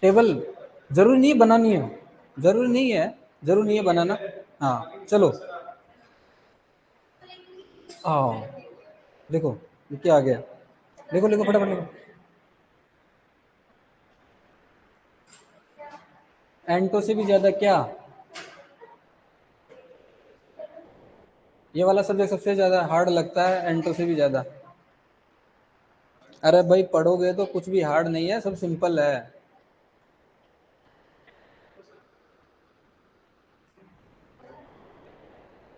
टेबल जरूरी नहीं बनानी है, जरूरी नहीं है, जरूरी नहीं है बनाना। हाँ चलो, हाँ देखो ये क्या आ गया, देखो देखो फटाफट देखो, एंटो से भी ज्यादा क्या? ये वाला सब्जेक्ट सबसे ज्यादा हार्ड लगता है, एंटो से भी ज्यादा। अरे भाई पढ़ोगे तो कुछ भी हार्ड नहीं है, सब सिंपल है।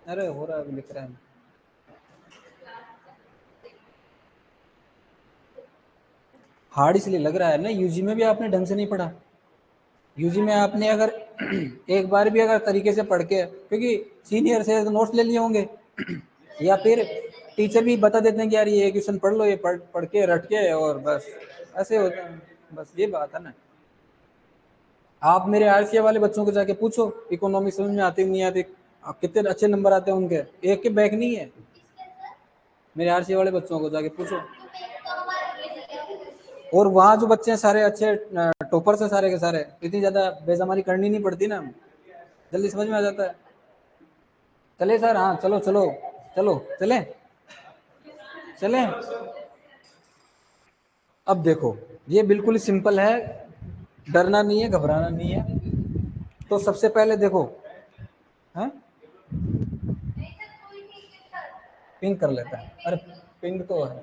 अरे हो रहा है, अभी लिख रहा है। हार्ड इसलिए लग रहा है ना, यूजी में भी आपने ढंग से नहीं पढ़ा। यूजी में आपने अगर एक बार भी अगर तरीके से पढ़ के, क्योंकि सीनियर से तो नोट्स ले लिए होंगे, या फिर टीचर भी बता देते हैं कि यार ये क्वेश्चन पढ़ लो, ये पढ़ के रट के, और बस ऐसे होता है। बस ये बात है ना। आप मेरे आरसीए वाले बच्चों को जाके पूछो इकोनॉमिक्स समझ में आती नहीं आती, आप कितने अच्छे नंबर आते हैं उनके, एक के बैक नहीं है। मेरे आरसीए वाले बच्चों को जाके पूछो। और वहाँ जो बच्चे हैं सारे अच्छे टॉपर्स हैं सारे के सारे, इतनी ज़्यादा बेजमानी करनी नहीं पड़ती ना, जल्दी समझ में आ जाता है। चले सर, हाँ चलो चलो चलो चले चले। अब देखो ये बिल्कुल ही सिंपल है, डरना नहीं है, घबराना नहीं है। तो सबसे पहले देखो, है पिंक कर लेता है, अरे पिंक तो है।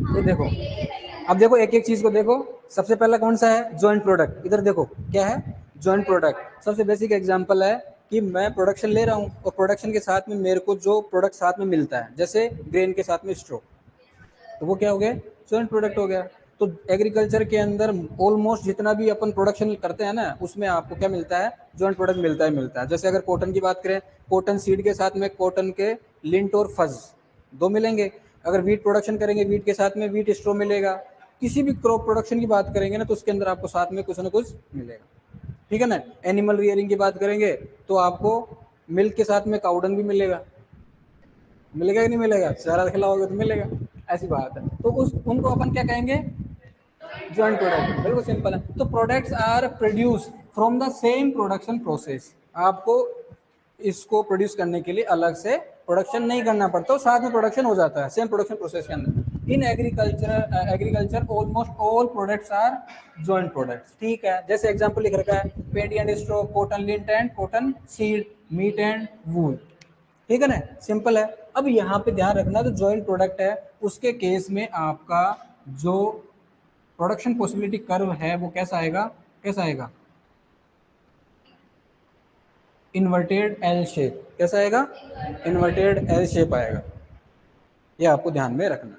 ये देखो, अब देखो एक एक चीज को देखो। सबसे पहला कौन सा है? Joint product. इधर देखो क्या है, जॉइंट प्रोडक्ट। सबसे बेसिक एग्जांपल है कि मैं प्रोडक्शन ले रहा हूँ और प्रोडक्शन के साथ में मेरे को जो प्रोडक्ट साथ में मिलता है, जैसे ग्रेन के साथ में स्ट्रो, तो वो क्या हो गया? जॉइंट प्रोडक्ट हो गया। तो एग्रीकल्चर के अंदर ऑलमोस्ट जितना भी अपन प्रोडक्शन करते हैं ना, उसमें आपको क्या मिलता है? जॉइंट प्रोडक्ट मिलता है। जैसे अगर कॉटन की बात करें, कॉटन सीड के साथ में कॉटन के लिंट और फज दो मिलेंगे। अगर वीट प्रोडक्शन करेंगे, वीट के साथ में वीट स्ट्रो मिलेगा। किसी भी क्रॉप प्रोडक्शन की बात करेंगे ना, तो उसके अंदर आपको साथ में कुछ ना कुछ मिलेगा, ठीक है ना। एनिमल रियरिंग की बात करेंगे तो आपको मिल्क के साथ में काउडन भी मिलेगा, मिलेगा कि नहीं मिलेगा? चारा खिलाओगे तो मिलेगा, ऐसी बात है। तो उस उनको अपन क्या कहेंगे? Joint product. बिल्कुल सिंपल है। तो products are produce from the same production process. आपको इसको प्रोड्यूस करने के लिए अलग से प्रोडक्शन नहीं करना पड़ता, तो साथ में प्रोडक्शन हो जाता है सेम प्रोडक्शन प्रोसेस के अंदर। In agriculture almost all products are joint products, ठीक है। जैसे एग्जांपल लिख रखा है, paddy and straw, cotton lint and cotton seed, meat and wool, ठीक है ना, सिंपल है। अब यहाँ पे ध्यान रखना, जो जॉइंट प्रोडक्ट है उसके केस में आपका जो प्रोडक्शन पॉसिबिलिटी कर्व है वो कैसा आएगा? कैसा आएगा? Inverted L shape. कैसा आएगा? इन्वर्टेड एल शेप आएगा। ये आपको ध्यान में रखना,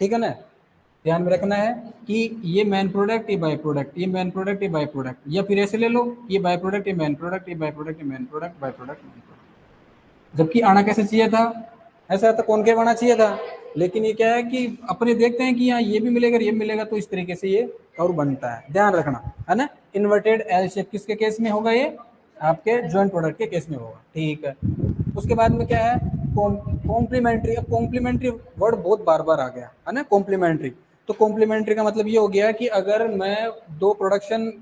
ठीक है ना। ध्यान में रखना है कि ये मैन प्रोडक्ट, ये बाय प्रोडक्ट, ये मैन प्रोडक्ट, ये बाय प्रोडक्ट, या फिर ऐसे ले लो, ये बाय प्रोडक्ट, ये मैन प्रोडक्ट, ये बाय प्रोडक्ट, ये man product, by product, man product. जबकि आना कैसे चाहिए था? ऐसा तो कॉनकेव आना चाहिए था, लेकिन ये क्या है कि अपने देखते हैं कि यहाँ ये भी मिलेगा, ये मिलेगा, तो इस तरीके से ये कर्व बनता है, ध्यान रखना है ना। इन्वर्टेड एल शेप किसके केस में होगा? ये आपके जॉइंट प्रोडक्ट के केस में होगा, ठीक है। उसके बाद में क्या है? कॉम्प्लीमेंट्री। अब कॉम्प्लीमेंट्री वर्ड बहुत बार बार आ गया है ना, कॉम्प्लीमेंट्री। तो कॉम्प्लीमेंट्री का मतलब ये हो गया कि अगर मैं दो प्रोडक्शन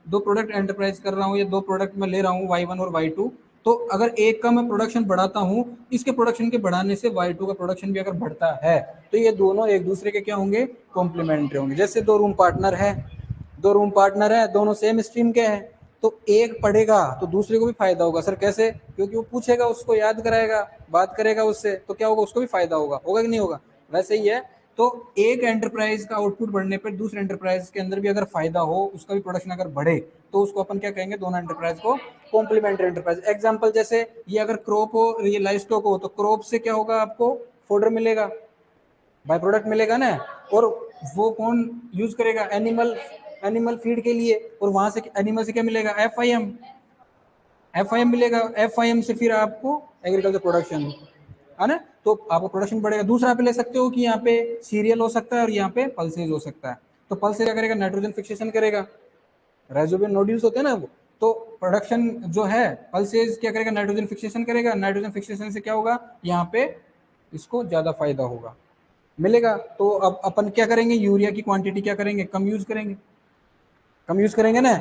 दो प्रोडक्ट एंटरप्राइज कर रहा हूँ, या दो प्रोडक्ट मैं ले रहा हूँ Y1 और Y2, तो अगर एक का मैं प्रोडक्शन बढ़ाता हूँ, इसके प्रोडक्शन के बढ़ाने से Y2 का प्रोडक्शन भी अगर बढ़ता है, तो ये दोनों एक दूसरे के क्या होंगे? कॉम्प्लीमेंट्री होंगे। जैसे दो रूम पार्टनर है, दो रूम पार्टनर है, दोनों सेम स्ट्रीम के हैं, तो एक पढ़ेगा तो दूसरे को भी फायदा होगा। सर कैसे? क्योंकि वो पूछेगा, उसको याद कराएगा, बात करेगा उससे, तो क्या होगा? उसको भी फायदा होगा, होगा कि नहीं होगा? वैसे ही है तो एक एंटरप्राइज का आउटपुट बढ़ने पर दूसरे एंटरप्राइज के अंदर भी अगर फायदा हो, उसका भी प्रोडक्शन अगर बढ़े, तो उसको अपन क्या कहेंगे, दोनों एंटरप्राइज को कॉम्प्लीमेंट्री एंटरप्राइज। एग्जांपल जैसे ये अगर क्रॉप हो, ये लाइव स्टॉक हो, तो क्रॉप से क्या होगा, आपको फोडर मिलेगा, बाय प्रोडक्ट मिलेगा ना, और वो कौन यूज करेगा, एनिमल फीड के लिए, और वहां से एनिमल से क्या मिलेगा, एफ आई एम मिलेगा, एफ आई एम से फिर आपको एग्रीकल्चर प्रोडक्शन, है ना, तो आपका प्रोडक्शन बढ़ेगा। दूसरा आप ले सकते हो कि यहाँ पे सीरियल हो सकता है और यहाँ पे पल्सेज हो सकता है। तो पल्सेज क्या करेगा, नाइट्रोजन फिक्सेशन करेगा, राइजोबियम नोड्यूल्स होते हैं ना वो, तो प्रोडक्शन जो है पल्सेज क्या करेगा, नाइट्रोजन फिक्सेशन करेगा, नाइट्रोजन फिक्सेशन से क्या होगा, यहाँ पे इसको ज्यादा फायदा होगा, मिलेगा। तो अब अपन क्या करेंगे, यूरिया की क्वांटिटी क्या करेंगे, कम यूज करेंगे, कम यूज करेंगे ना।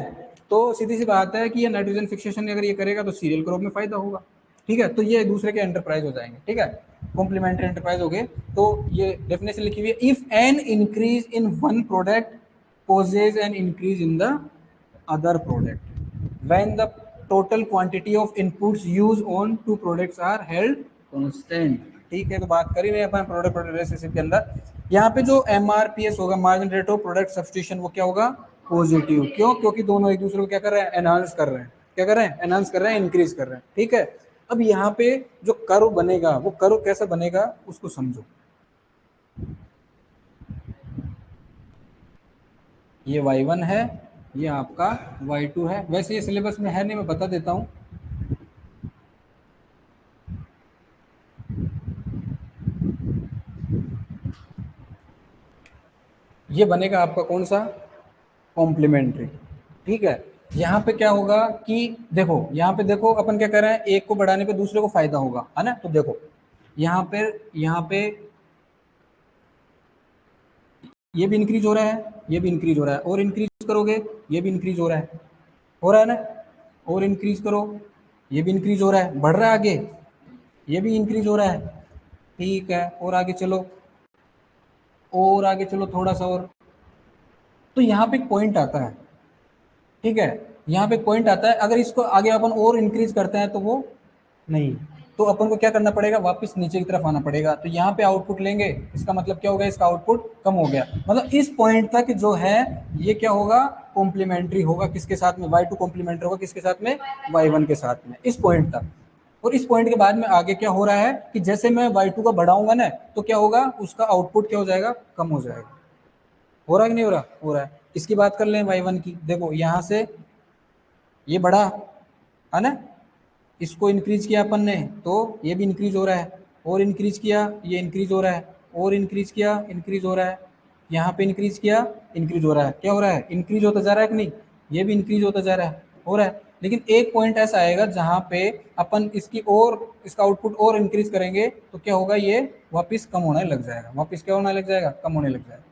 तो सीधी सी बात है कि ये नाइट्रोजन फिक्सेशन अगर ये करेगा तो सीरियल क्रॉप में फायदा होगा। ठीक है, तो ये दूसरे के एंटरप्राइज हो जाएंगे। ठीक है, कॉम्प्लीमेंट्री एंटरप्राइज हो गए। तो ये डेफिनेशन लिखी हुई है, if an increase in one product causes an increase in the other product when the total quantity of inputs used on two products are held constant। ठीक है, तो बात करी रहे अपन प्रोडक्ट रिलेशनशिप के अंदर। यहाँ पे जो एमआरपीएस होगा, margin rate of product substitution, वो क्या होगा, पॉजिटिव। क्यों, क्योंकि दोनों एक दूसरे को क्या कर रहे हैं, एनहांस कर रहे हैं, क्या कर रहे हैं, एनहांस कर रहे हैं, इंक्रीज कर रहे हैं। ठीक है, अब यहाँ पे जो कर्व बनेगा, वो कर्व कैसा बनेगा उसको समझो। ये y1 है, ये आपका y2 है। वैसे ये सिलेबस में है नहीं, मैं बता देता हूँ। ये बनेगा आपका कौन सा, कॉम्प्लीमेंट्री। ठीक है, यहाँ पे क्या होगा कि देखो, यहाँ पे देखो अपन क्या कर रहे हैं, एक को बढ़ाने पे दूसरे को फायदा होगा, है ना। तो देखो यहाँ पे ये भी इंक्रीज हो रहा है, ये भी इंक्रीज हो रहा है, और इंक्रीज करोगे ये भी इंक्रीज हो रहा है ना, और इंक्रीज करो ये भी इंक्रीज हो रहा है, बढ़ रहा है आगे, ये भी इंक्रीज हो रहा है। ठीक है, और आगे चलो, और आगे चलो थोड़ा सा और। तो यहाँ पे एक पॉइंट आता है, ठीक है, यहाँ पे पॉइंट आता है, अगर इसको आगे अपन और इंक्रीज करते हैं तो वो नहीं, तो अपन को क्या करना पड़ेगा, वापस नीचे की तरफ आना पड़ेगा। तो यहाँ पे आउटपुट लेंगे, इसका मतलब क्या हो गया, इसका आउटपुट कम हो गया, मतलब इस पॉइंट तक जो है ये क्या होगा, कॉम्प्लीमेंट्री होगा, किसके साथ में, y2 कॉम्प्लीमेंट्री होगा किसके साथ में, y1 के साथ में, इस पॉइंट तक। और इस पॉइंट के बाद में आगे क्या हो रहा है कि जैसे मैं y2 का बढ़ाऊंगा ना, तो क्या होगा, उसका आउटपुट क्या हो जाएगा, कम हो जाएगा। हो रहा है कि नहीं हो रहा, हो रहा है। इसकी बात कर लें y1 की, देखो यहाँ से ये बढ़ा, है ना, इसको इंक्रीज किया अपन ने, तो ये भी इंक्रीज हो रहा है, और इंक्रीज किया ये इंक्रीज हो रहा है, और इंक्रीज किया इंक्रीज हो रहा है, यहाँ पे इंक्रीज किया इंक्रीज हो रहा है, क्या हो रहा है, इंक्रीज होता जा रहा है कि नहीं, ये भी इंक्रीज होता जा रहा है, हो रहा है। लेकिन एक पॉइंट ऐसा आएगा जहाँ पे अपन इसकी और इसका आउटपुट और इंक्रीज करेंगे, तो क्या होगा, ये वापस कम होने लग जाएगा, वापस क्या होने लग जाएगा, कम होने लग जाएगा,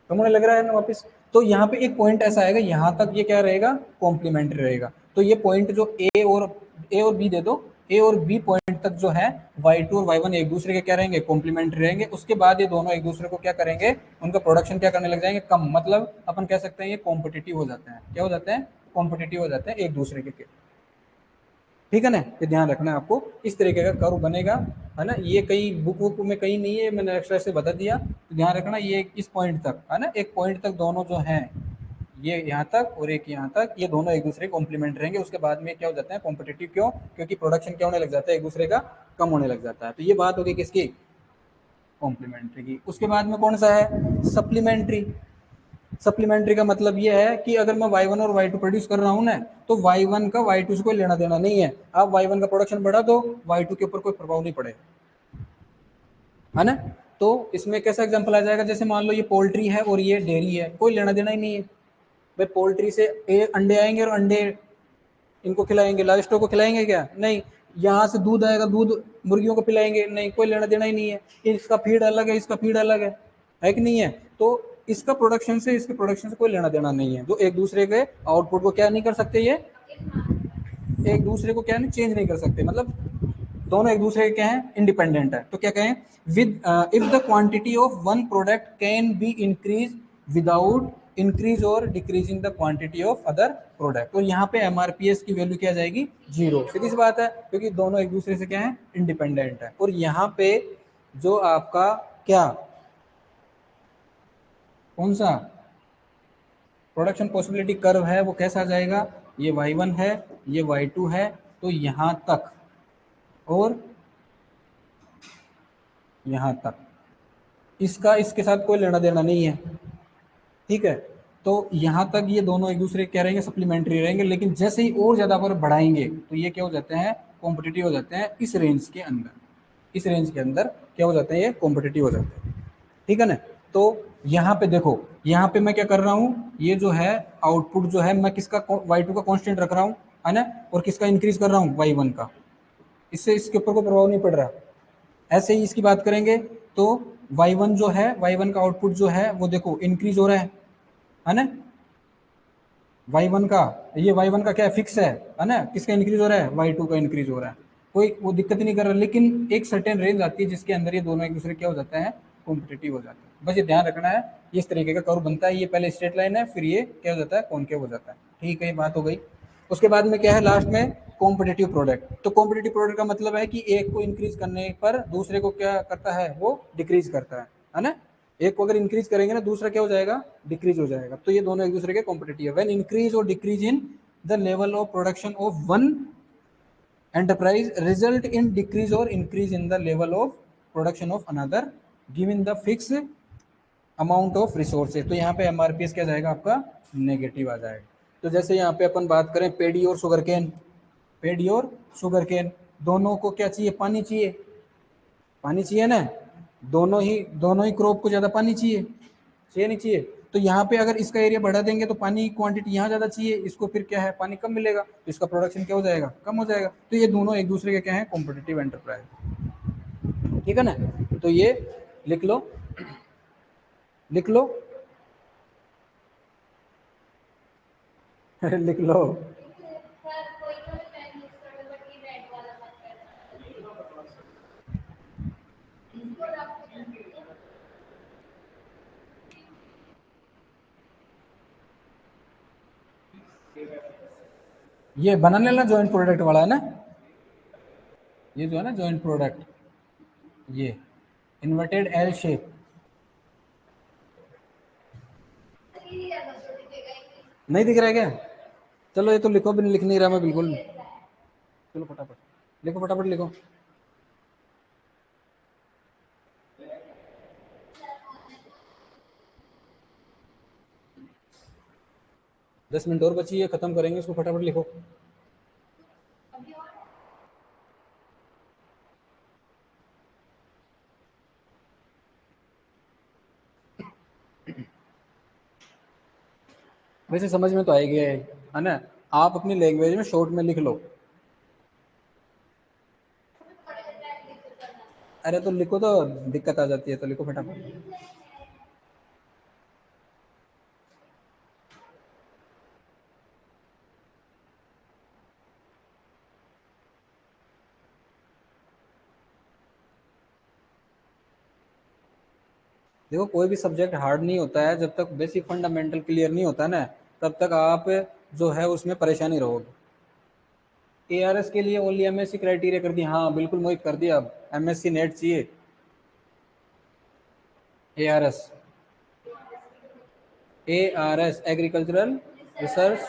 कम होने लग रहा है ना वापस। तो यहाँ पे एक पॉइंट ऐसा आएगा, यहाँ तक ये क्या रहेगा, कॉम्प्लीमेंट्री रहेगा। तो ये पॉइंट जो ए और बी दे दो, ए और बी पॉइंट तक जो है y2 और y1 एक दूसरे के क्या रहेंगे, कॉम्प्लीमेंट्री रहेंगे। उसके बाद ये दोनों एक दूसरे को क्या करेंगे, उनका प्रोडक्शन क्या करने लग जाएंगे, कम, मतलब अपन कह सकते हैं ये कॉम्पिटिटिव हो जाते हैं, क्या हो जाते हैं, कॉम्पिटिटिव हो जाते हैं एक दूसरे के। ठीक है ना, ये ध्यान रखना है आपको, इस तरीके का कर्व बनेगा, है ना। ये कई बुक में कहीं नहीं है, मैंने एक्स्ट्रा से बता दिया, तो ध्यान रखना, ये इस पॉइंट तक, है ना, एक पॉइंट तक दोनों जो हैं, ये यहाँ तक और एक यहाँ तक, ये दोनों एक दूसरे कॉम्प्लीमेंट रहेंगे। उसके बाद में क्या हो जाता है, कॉम्पिटिटिव। क्यों, क्योंकि प्रोडक्शन क्या होने लग जाता है, एक दूसरे का कम होने लग जाता है। तो ये बात होगी किसकी, कॉम्प्लीमेंट्री की। उसके बाद में कौन सा है, सप्लीमेंट्री। सप्लीमेंट्री का मतलब ये है कि अगर मैं y1 और y2 प्रोड्यूस कर रहा हूँ ना, तो y1 का y2 से कोई लेना देना नहीं है। आप y1 का प्रोडक्शन बढ़ा दो, y2 के ऊपर कोई प्रभाव नहीं पड़ेगा, है ना। तो इसमें कैसा एग्जांपल आ जाएगा, जैसे मान लो ये पोल्ट्री है और ये डेयरी है, कोई लेना देना ही नहीं है भाई। पोल्ट्री से अंडे आएंगे और अंडे इनको खिलाएंगे, लाइव स्टॉक को खिलाएंगे क्या, नहीं। यहाँ से दूध आएगा, दूध मुर्गियों को पिलाएंगे, नहीं, कोई लेना देना ही नहीं है। इसका फीड अलग है, इसका फीड अलग है कि नहीं है। तो इसका प्रोडक्शन से इसके प्रोडक्शन से कोई लेना देना नहीं है। जो एक दूसरे के आउटपुट को क्या नहीं कर सकते, ये एक दूसरे को क्या नहीं चेंज नहीं कर सकते, मतलब दोनों एक दूसरे के क्या है, इंडिपेंडेंट है। तो क्या कहें, with if the quantity of one product can be increase without increase और decreasing the quantity of other product. तो यहाँ पे एमआरपीएस की वैल्यू क्या आ जाएगी, 0। सीधी सी बात है, क्योंकि दोनों एक दूसरे से क्या है, इंडिपेंडेंट है। और यहाँ पे जो आपका क्या कौन सा प्रोडक्शन पॉसिबिलिटी कर्व है वो कैसा आ जाएगा, ये y1 है, ये y2 है, तो यहाँ तक और यहाँ तक, इसका इसके साथ कोई लेना देना नहीं है, ठीक है। तो यहाँ तक ये दोनों एक दूसरे क्या रहेंगे, सप्लीमेंट्री रहेंगे, लेकिन जैसे ही और ज़्यादा पर बढ़ाएंगे तो ये क्या हो जाते हैं, कॉम्पिटिटिव हो जाते हैं इस रेंज के अंदर, इस रेंज के अंदर क्या हो जाते हैं, ये कॉम्पिटिटिव हो जाते हैं, ठीक है ना। तो यहाँ पे देखो, यहाँ पे मैं क्या कर रहा हूँ, ये जो है आउटपुट जो है मैं किसका y2 का कांस्टेंट रख रहा हूँ, है ना, और किसका इंक्रीज कर रहा हूँ, y1 का, इससे इसके ऊपर कोई प्रभाव नहीं पड़ रहा। ऐसे ही इसकी बात करेंगे तो y1 जो है, y1 का आउटपुट जो है वो देखो इंक्रीज हो रहा है ना, y1 का, ये y1 का क्या फिक्स है ना, किसका इंक्रीज हो रहा है, y2 का इंक्रीज हो रहा है, कोई वो दिक्कत नहीं कर रहा, लेकिन एक सर्टेन रेंज आती है जिसके अंदर ये दोनों एक दूसरे क्या हो जाते हैं, कॉम्पिटिटिव हो जाते हैं। बस ये ध्यान रखना है, इस तरीके का कर्व बनता है, ये पहले स्ट्रेट लाइन है, फिर ये क्या हो जाता है, कॉनकेव हो जाता है, ठीक है, ये बात हो गई। उसके बाद में क्या है लास्ट में, कॉम्पिटिटिव प्रोडक्ट। तो कॉम्पिटिटिव प्रोडक्ट का मतलब है कि एक को इंक्रीज करने पर दूसरे को क्या करता है, वो डिक्रीज करता है ना। एक को अगर इंक्रीज करेंगे ना, दूसरा क्या हो जाएगा, डिक्रीज हो जाएगा। तो ये दोनों एक दूसरे के कॉम्पिटिटिव है। व्हेन इंक्रीज और decrease in the level of production of one enterprise result in decrease or increase in the level of production of another given the fixed amount of resources। तो यहाँ पे एमआरपीएस क्या जाएगा आपका, negative आ जाएगा। तो जैसे यहाँ पे अपन बात करें पेडी और शुगर केन, पेडी और शुगर केन दोनों को क्या चाहिए, पानी चाहिए, पानी चाहिए ना, दोनों ही क्रॉप को ज़्यादा पानी चाहिए, चाहिए नहीं चाहिए। तो यहाँ पे अगर इसका एरिया बढ़ा देंगे तो पानी की क्वांटिटी यहाँ ज़्यादा चाहिए, इसको फिर क्या है, पानी कम मिलेगा, तो इसका प्रोडक्शन क्या हो जाएगा, कम हो जाएगा। तो ये दोनों एक दूसरे के क्या है, कॉम्पिटिटिव एंटरप्राइज, ठीक है ना। तो ये लिख लो, लिख लो लिख लो। ये बना लेना जॉइंट प्रोडक्ट वाला है ना, ये जो है ना जॉइंट प्रोडक्ट, ये इन्वर्टेड एल शेप, नहीं दिख रहा है क्या, चलो ये तो लिखो, भी नहीं लिख नहीं रहा मैं बिल्कुल, चलो फटाफट लिखो, फटाफट लिखो। 10 मिनट और बची है, खत्म करेंगे इसको, फटाफट लिखो। वैसे समझ में तो आएगी है ना, आप अपनी लैंग्वेज में शॉर्ट में लिख लो। अरे तो लिखो, तो दिक्कत आ जाती है, तो लिखो फटाफट। देखो कोई भी सब्जेक्ट हार्ड नहीं होता है, जब तक बेसिक फंडामेंटल क्लियर नहीं होता ना, तब तक आप जो है उसमें परेशानी रहोगे। एआरएस के लिए ओनली एमएससी क्राइटेरिया कर दिया, हाँ बिल्कुल मोहित कर दिया, अब एमएससी नेट चाहिए। ARS, ARS agricultural research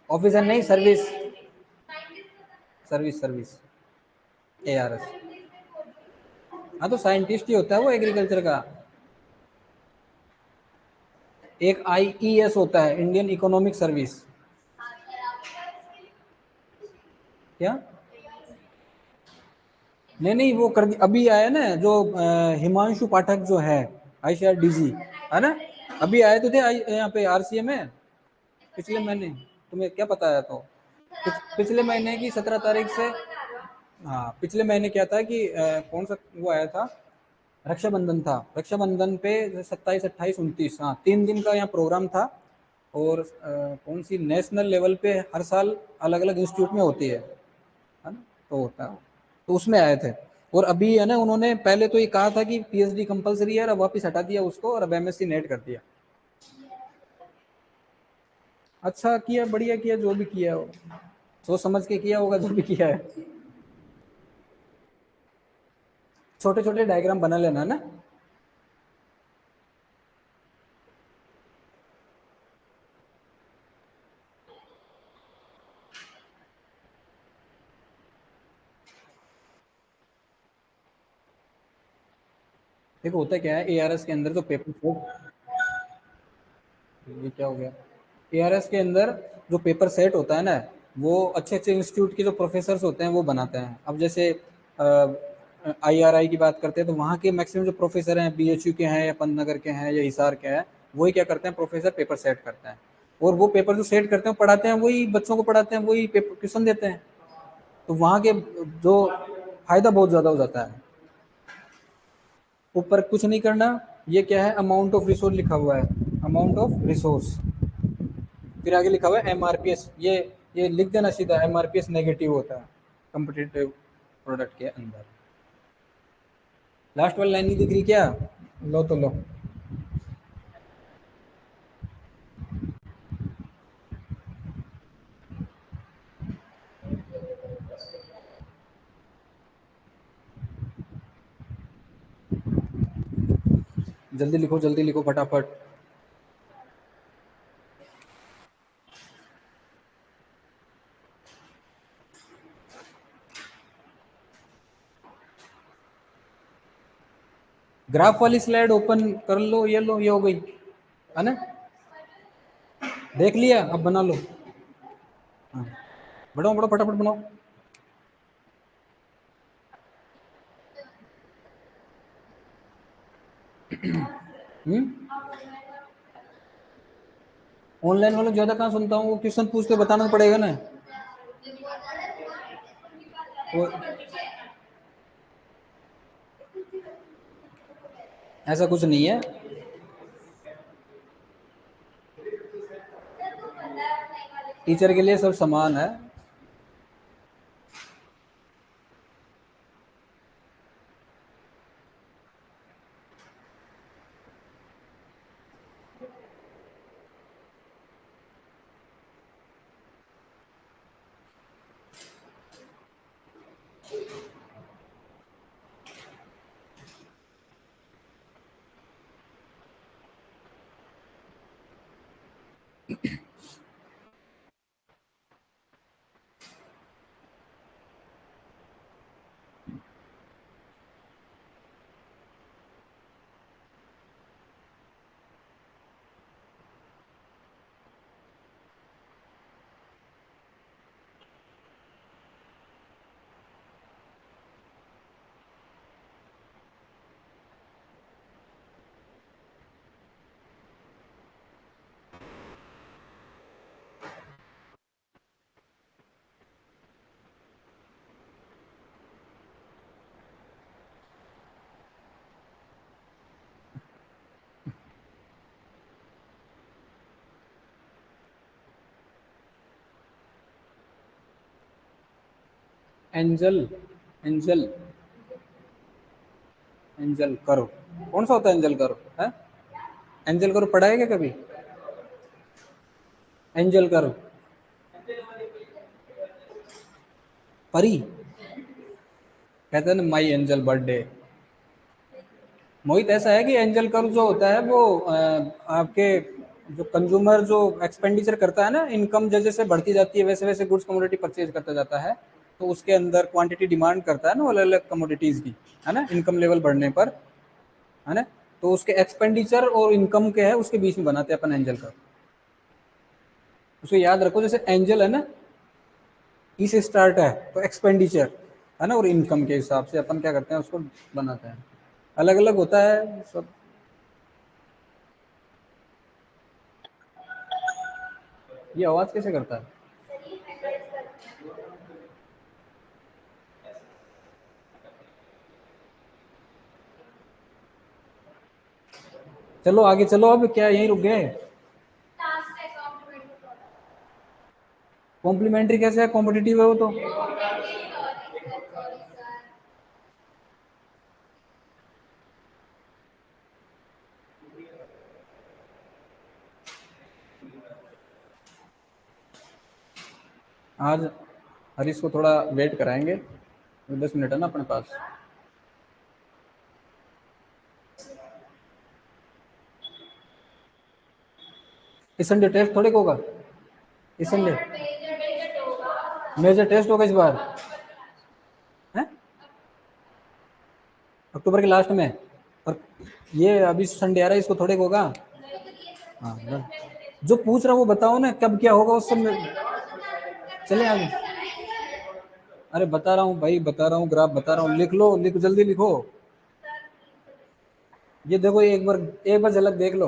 officer नहीं, सर्विस, सर्विस सर्विस, एआरएस। हाँ तो साइंटिस्ट ही होता है वो एग्रीकल्चर का। एक आईईएस होता है, इंडियन इकोनॉमिक सर्विस। क्या, नहीं नहीं वो कर अभी आया ना जो हिमांशु पाठक जो है, आईसीआरडीजी, है ना, अभी आए तो थे यहाँ पे आरसीए में पिछले महीने। तुम्हें क्या पता है, तो पिछले महीने की 17 तारीख से, हाँ पिछले महीने क्या था कि कौन सा वो आया था, रक्षाबंधन था, रक्षाबंधन पे 27, 28, 29, हाँ 3 दिन का यहाँ प्रोग्राम था। और कौन सी नेशनल लेवल पे हर साल अलग अलग इंस्टीट्यूट में होती है ना, तो होता है, तो उसमें आए थे। और अभी है ना, उन्होंने पहले तो ये कहा था कि पीएचडी कंपलसरी है, और अब वापस हटा दिया उसको, और अब एमएससी नेट कर दिया। अच्छा किया, बढ़िया किया, जो भी किया हो सोच समझ के किया होगा, जो भी किया है। छोटे छोटे डायग्राम बना लेना ना। देखो होता क्या है, एआरएस के अंदर जो पेपर सेट, ये क्या हो गया, एआरएस के अंदर जो पेपर सेट होता है ना, वो अच्छे अच्छे इंस्टीट्यूट के जो प्रोफेसर होते हैं वो बनाते हैं। अब जैसे आईआरआई की बात करते हैं तो वहाँ के मैक्सिमम जो प्रोफेसर हैं, बीएचयू के हैं या पंतनगर के हैं या हिसार के हैं, वही क्या करते हैं, प्रोफेसर पेपर सेट करते हैं। और वो पेपर जो सेट करते हैं पढ़ाते हैं, वही बच्चों को पढ़ाते हैं, वही पेपर ट्यूशन देते हैं। तो वहाँ के जो फायदा बहुत ज़्यादा हो जाता है। ऊपर कुछ नहीं करना, ये क्या है, अमाउंट ऑफ रिसोर्स लिखा हुआ है, अमाउंट ऑफ रिसोर्स, फिर आगे लिखा हुआ है एमआरपीएस। ये लिख देना सीधा, एमआरपीएस नेगेटिव होता है कम्पिटिटिव प्रोडक्ट के अंदर। लास्ट वाली लाइन नहीं दिख रही क्या? लो तो लो। जल्दी लिखो फटाफट। ग्राफ वाली स्लाइड ओपन कर लो, ये हो गई है ना, देख लिया, अब बना लो। हाँ, बढ़ो बढ़ो फटाफट बनाओ। ऑनलाइन वालों ज्यादा कहाँ सुनता हूँ, वो क्वेश्चन पूछ के बताना पड़ेगा ना। वो ऐसा कुछ नहीं है। टीचर के लिए सब समान है। एंजल, एंजल, एंजल करो, कौन सा होता है एंजल करो है? एंजल करो पढ़ा है क्या कभी? एंजल करो, परी, कहते हैं ना माई एंजल बर्थडे। मोहित ऐसा है कि एंजल कर्व जो होता है वो आपके जो कंज्यूमर जो एक्सपेंडिचर करता है ना, इनकम जैसे जैसे बढ़ती जाती है वैसे वैसे गुड्स कमोडिटी परचेज करता जाता है। तो उसके अंदर क्वांटिटी डिमांड करता है ना अलग अलग कमोडिटीज की, है ना, इनकम लेवल बढ़ने पर, है ना। तो उसके एक्सपेंडिचर और इनकम के है उसके बीच में बनाते हैं अपन एंजल कर्व। उसको याद रखो, जैसे एंजल है ना, ई से स्टार्ट है, तो एक्सपेंडिचर है ना, और इनकम के हिसाब से अपन क्या करते हैं उसको बनाते हैं। अलग अलग होता है सब। ये आवाज कैसे करता है? चलो आगे चलो, अब क्या यहीं रुक गए? कॉम्प्लीमेंट्री कैसे है, कॉम्पिटिटिव है वो तो। आज हरीश को थोड़ा वेट कराएंगे, 10 मिनट है ना अपने पास। इस संडे टेस्ट थोड़े को होगा, इस संडे मेजर टेस्ट होगा इस बार, है अक्टूबर के लास्ट में। और ये अभी संडे आ रहा है, इसको थोड़े को होगा। हाँ जो पूछ रहा हूँ वो बताओ ना, कब क्या होगा उस सब में। चले आगे। अरे बता रहा हूँ भाई, बता रहा हूँ, ग्राफ बता रहा हूँ, लिख लो, लिख जल्दी लिखो। ये देखो, एक बार झलक देख लो।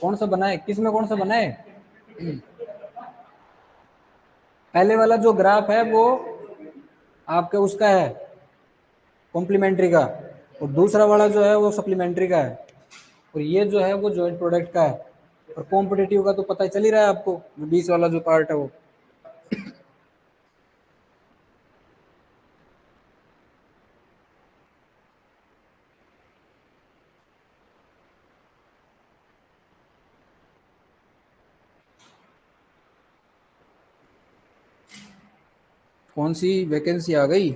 कौन सा बनाए, किस में कौन सा बनाए? पहले वाला जो ग्राफ है वो आपके उसका है, कॉम्प्लीमेंट्री का, और दूसरा वाला जो है वो सप्लीमेंट्री का है, और ये जो है वो जॉइंट प्रोडक्ट का है। और कॉम्पिटिटिव का तो पता ही चल ही रहा है आपको, बीच वाला जो पार्ट है वो। कौन सी वैकेंसी आ गई?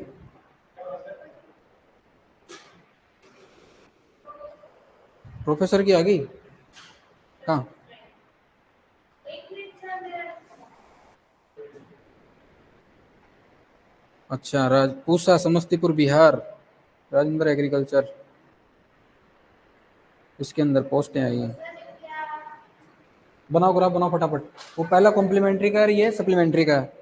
प्रोफेसर की आ गई? कहाँ? अच्छा, पूसा समस्तीपुर बिहार, राजेंद्र एग्रीकल्चर, इसके अंदर पोस्टें आई हैं। बनाओ ग्राफ, बनाओ फटाफट। वो पहला कॉम्प्लीमेंट्री का है, ये सप्लीमेंट्री का है।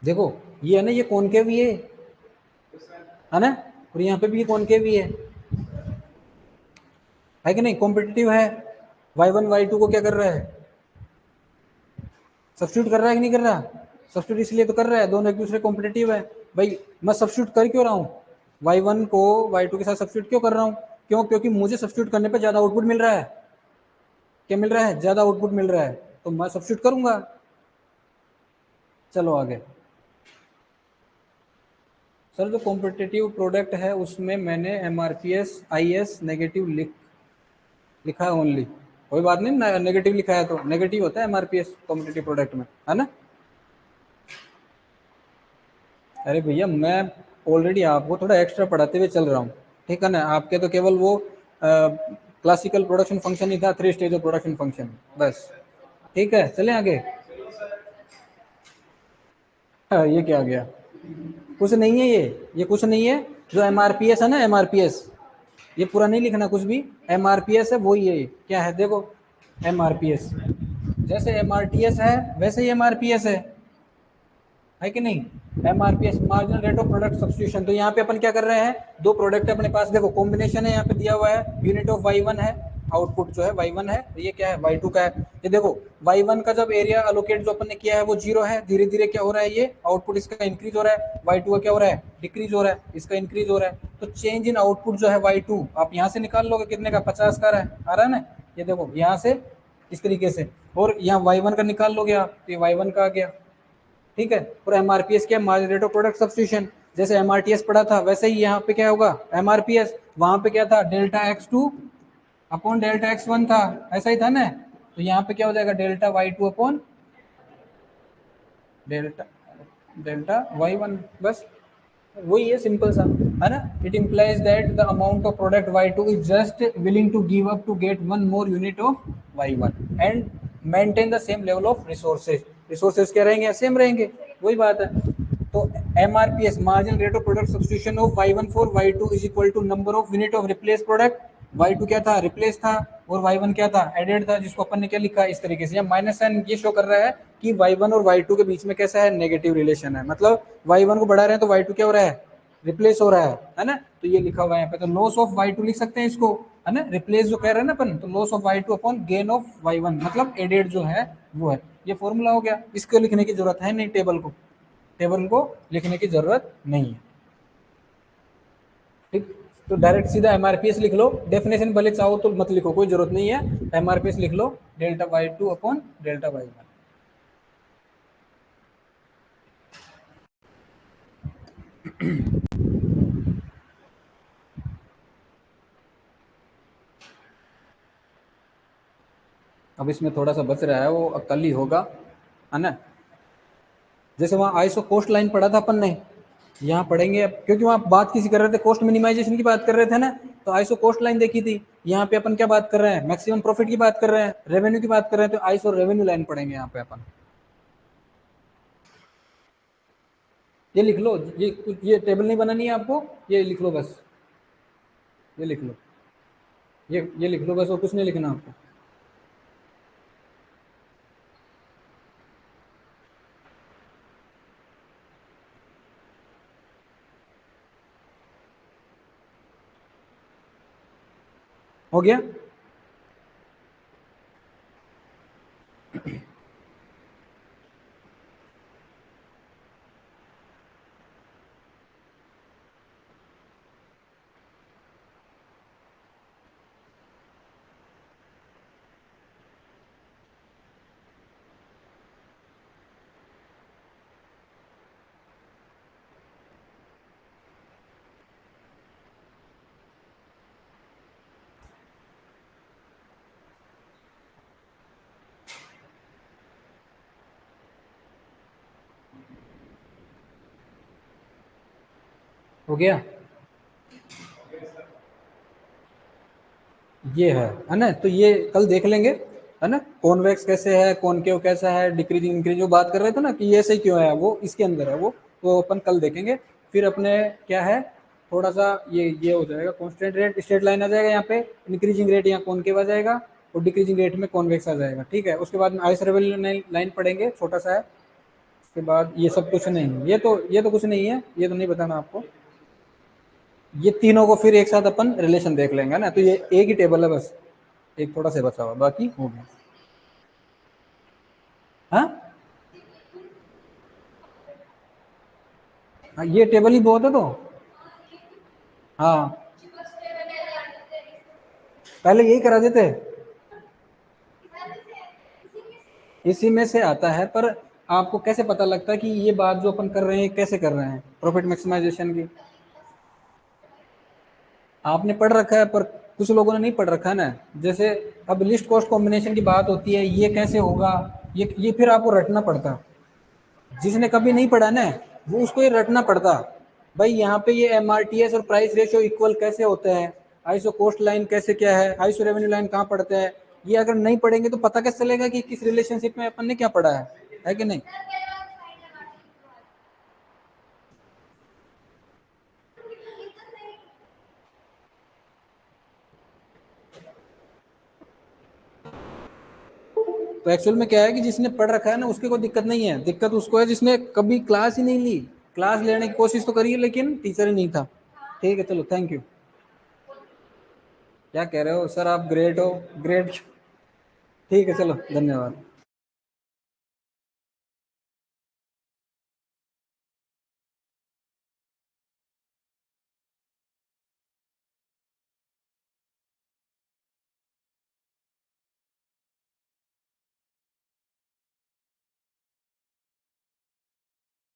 देखो, ये है ना, ये कॉनकेव ही है ना, और यहाँ पे भी ये कॉनकेव ही है कि नहीं? कॉम्पिटिटिव है। y1 y2 को क्या कर रहा है? सब्स्टिट्यूट कर रहा है कि नहीं कर रहा? सब्स्टिट्यूट इसलिए तो कर रहा है, दोनों एक दूसरे कॉम्पिटिटिव है। भाई मैं सब्स्टिट्यूट कर क्यों रहा हूँ? y1 को y2 के साथ सब्स्टिट्यूट क्यों कर रहा हूँ? क्यों? क्योंकि मुझे सब्स्टिट्यूट करने पे ज्यादा आउटपुट मिल रहा है। क्या मिल रहा है? ज्यादा आउटपुट मिल रहा है, तो मैं सब्स्टिट्यूट करूंगा। चलो आगे। सर जो कॉम्पिटिटिव प्रोडक्ट है उसमें मैंने MRPS IS नेगेटिव लिखा है ओनली। कोई बात नहीं, नेगेटिव लिखा है तो नेगेटिव होता है MRPS कॉम्पिटिटिव प्रोडक्ट में, है ना? अरे भैया, मैं ऑलरेडी आपको थोड़ा एक्स्ट्रा पढ़ाते हुए चल रहा हूँ, ठीक है ना? आपके तो केवल वो क्लासिकल प्रोडक्शन फंक्शन ही था, 3 स्टेज ऑफ प्रोडक्शन फंक्शन, बस। ठीक है, चले आगे। ये क्या आ गया? कुछ नहीं है ये कुछ नहीं है। जो MRPS है ना, MRPS, ये पूरा नहीं लिखना कुछ भी। MRPS है, वही है। क्या है देखो, MRPS जैसे MRTS है वैसे ही MRPS है कि नहीं? MRPS marginal rate of product substitution. तो यहाँ पे अपन क्या कर रहे हैं, दो प्रोडक्ट अपने पास, देखो कॉम्बिनेशन है, यहाँ पे दिया हुआ है यूनिट ऑफ y1 है, आउटपुट जो है y1 है, ये क्या है y2 का है। ये देखो, y1 का जब एरिया अलोकेट जो अपन ने किया है वो 0 है, धीरे धीरे क्या हो रहा है, ये आउटपुट इसका इंक्रीज हो रहा है। y2 का क्या हो रहा है? डिक्रीज हो रहा है, इसका इंक्रीज हो रहा है। तो चेंज इन आउटपुट जो है y2 आप यहाँ से निकाल लोगे, कितने का? 50 का आ रहा है ना? ये देखो यहाँ से इस तरीके से, और यहाँ y1 का निकाल लोगे आप, तो ये y1 का आ गया। ठीक है, और MRPS क्या? Margin rate of product substitution. जैसे MRTS पढ़ा था वैसे ही यहाँ पे क्या होगा, MRPS। वहां पे क्या था? Delta X2 upon delta X1 था, ऐसा ही था ना? तो यहाँ पे क्या हो जाएगा? Delta Y2 upon delta delta Y1, बस वही है, सिंपल सा, है ना? It implies that the amount of product y2 is just willing to give up to get one more unit of y1 and maintain the same level of resources. Resources क्या रहेंगे? Same रहेंगे, वही बात है। तो MRPS marginal rate of product substitution of y1 for y2 is equal to number of unit of replace product. y2 क्या था? Replace था, और y1 क्या था? एडेड था, जिसको अपन ने क्या लिखा इस तरीके से, या माइनस साइन ये शो कर रहा है कि y1 और y2 के बीच में कैसा है? नेगेटिव रिलेशन है। मतलब y1 को बढ़ा रहे हैं तो y2 क्या हो रहा है? रिप्लेस हो रहा है ना? तो ये लिखा हुआ है यहाँ पे, तो लॉस ऑफ y2 लिख सकते हैं इसको, है ना? रिप्लेस जो कह रहे हैं ना अपन, तो loss of y2 upon gain of y1, मतलब एडेड जो है वो है। ये फॉर्मूला हो गया, इसको लिखने की जरूरत है नहीं, टेबल को लिखने की जरूरत नहीं है। ठीक, तो डायरेक्ट सीधा MRPS लिख लो। डेफिनेशन भले चाहो तो मत लिखो, कोई जरूरत नहीं है। MRPS लिख लो, delta y2 upon delta y1। अब इसमें थोड़ा सा बच रहा है, वो कल ही होगा, है ना? जैसे वहाँ आईएसओ कॉस्ट लाइन पढ़ा था अपन ने, यहाँ पढ़ेंगे अब, क्योंकि वहाँ बात किसी कर रहे थे, कॉस्ट मिनिमाइजेशन की बात कर रहे थे ना, तो आईएसओ कॉस्ट लाइन देखी थी। यहाँ पे अपन क्या बात कर रहे हैं, मैक्सिमम प्रॉफिट की बात कर रहे हैं, रेवेन्यू की बात कर रहे हैं, तो आईएसओ रेवेन्यू लाइन पढ़ेंगे यहाँ पे अपन। ये लिख लो, ये टेबल नहीं बनानी है आपको, ये लिख लो बस, ये लिख लो, ये लिख लो बस, और कुछ नहीं लिखना आपको। हो गया? हो गया? ये है ना, तो ये कल देख लेंगे, है ना, कॉन्वेक्स कैसे है, कॉनकेव कैसा है, डिक्रीजिंग इंक्रीज जो बात कर रहे थे ना कि ये ऐसे क्यों है, वो इसके अंदर है वो, तो अपन कल देखेंगे। फिर अपने क्या है, थोड़ा सा ये हो जाएगा, कांस्टेंट रेट स्ट्रेट लाइन आ जाएगा यहाँ पे, इंक्रीजिंग रेट यहाँ कॉनकेव आ जाएगा, और डिक्रीजिंग रेट में कॉन्वेक्स आ जाएगा, ठीक है। उसके बाद में आइस रेवेन्यू लाइन पढ़ेंगे, छोटा सा है। उसके बाद ये सब कुछ नहीं है, ये तो कुछ नहीं है, ये तो नहीं बताना आपको। ये तीनों को फिर एक साथ अपन रिलेशन देख लेंगे ना, तो ये एक ही टेबल है बस, एक थोड़ा सा बचा हुआ, बाकी हो गया। हाँ हाँ, ये टेबल ही बहुत है तो। हाँ, पहले यही करा देते, इसी में से आता है, पर आपको कैसे पता लगता है कि ये बात जो अपन कर रहे हैं कैसे कर रहे हैं, प्रॉफिट मैक्सिमाइजेशन की? आपने पढ़ रखा है, पर कुछ लोगों ने नहीं पढ़ रखा है ना। जैसे अब लिस्ट कॉस्ट कॉम्बिनेशन की बात होती है, ये कैसे होगा, ये फिर आपको रटना पड़ता। जिसने कभी नहीं पढ़ा ना, वो उसको ये रटना पड़ता, भाई यहाँ पे ये एमआरटीएस और प्राइस रेशियो इक्वल कैसे होते हैं, आईसो कॉस्ट लाइन कैसे क्या है, आईसो रेवेन्यू लाइन कहाँ पढ़ते हैं। ये अगर नहीं पढ़ेंगे तो पता कैसे चलेगा कि किस रिलेशनशिप में अपन ने क्या पढ़ा है कि नहीं? तो एक्चुअल में क्या है कि जिसने पढ़ रखा है ना, उसकी कोई दिक्कत नहीं है, दिक्कत उसको है जिसने कभी क्लास ही नहीं ली। क्लास लेने की कोशिश तो करी है, लेकिन टीचर ही नहीं था। ठीक है, चलो, थैंक यू। क्या कह रहे हो सर, आप ग्रेट हो, ग्रेट। ठीक है, चलो, धन्यवाद।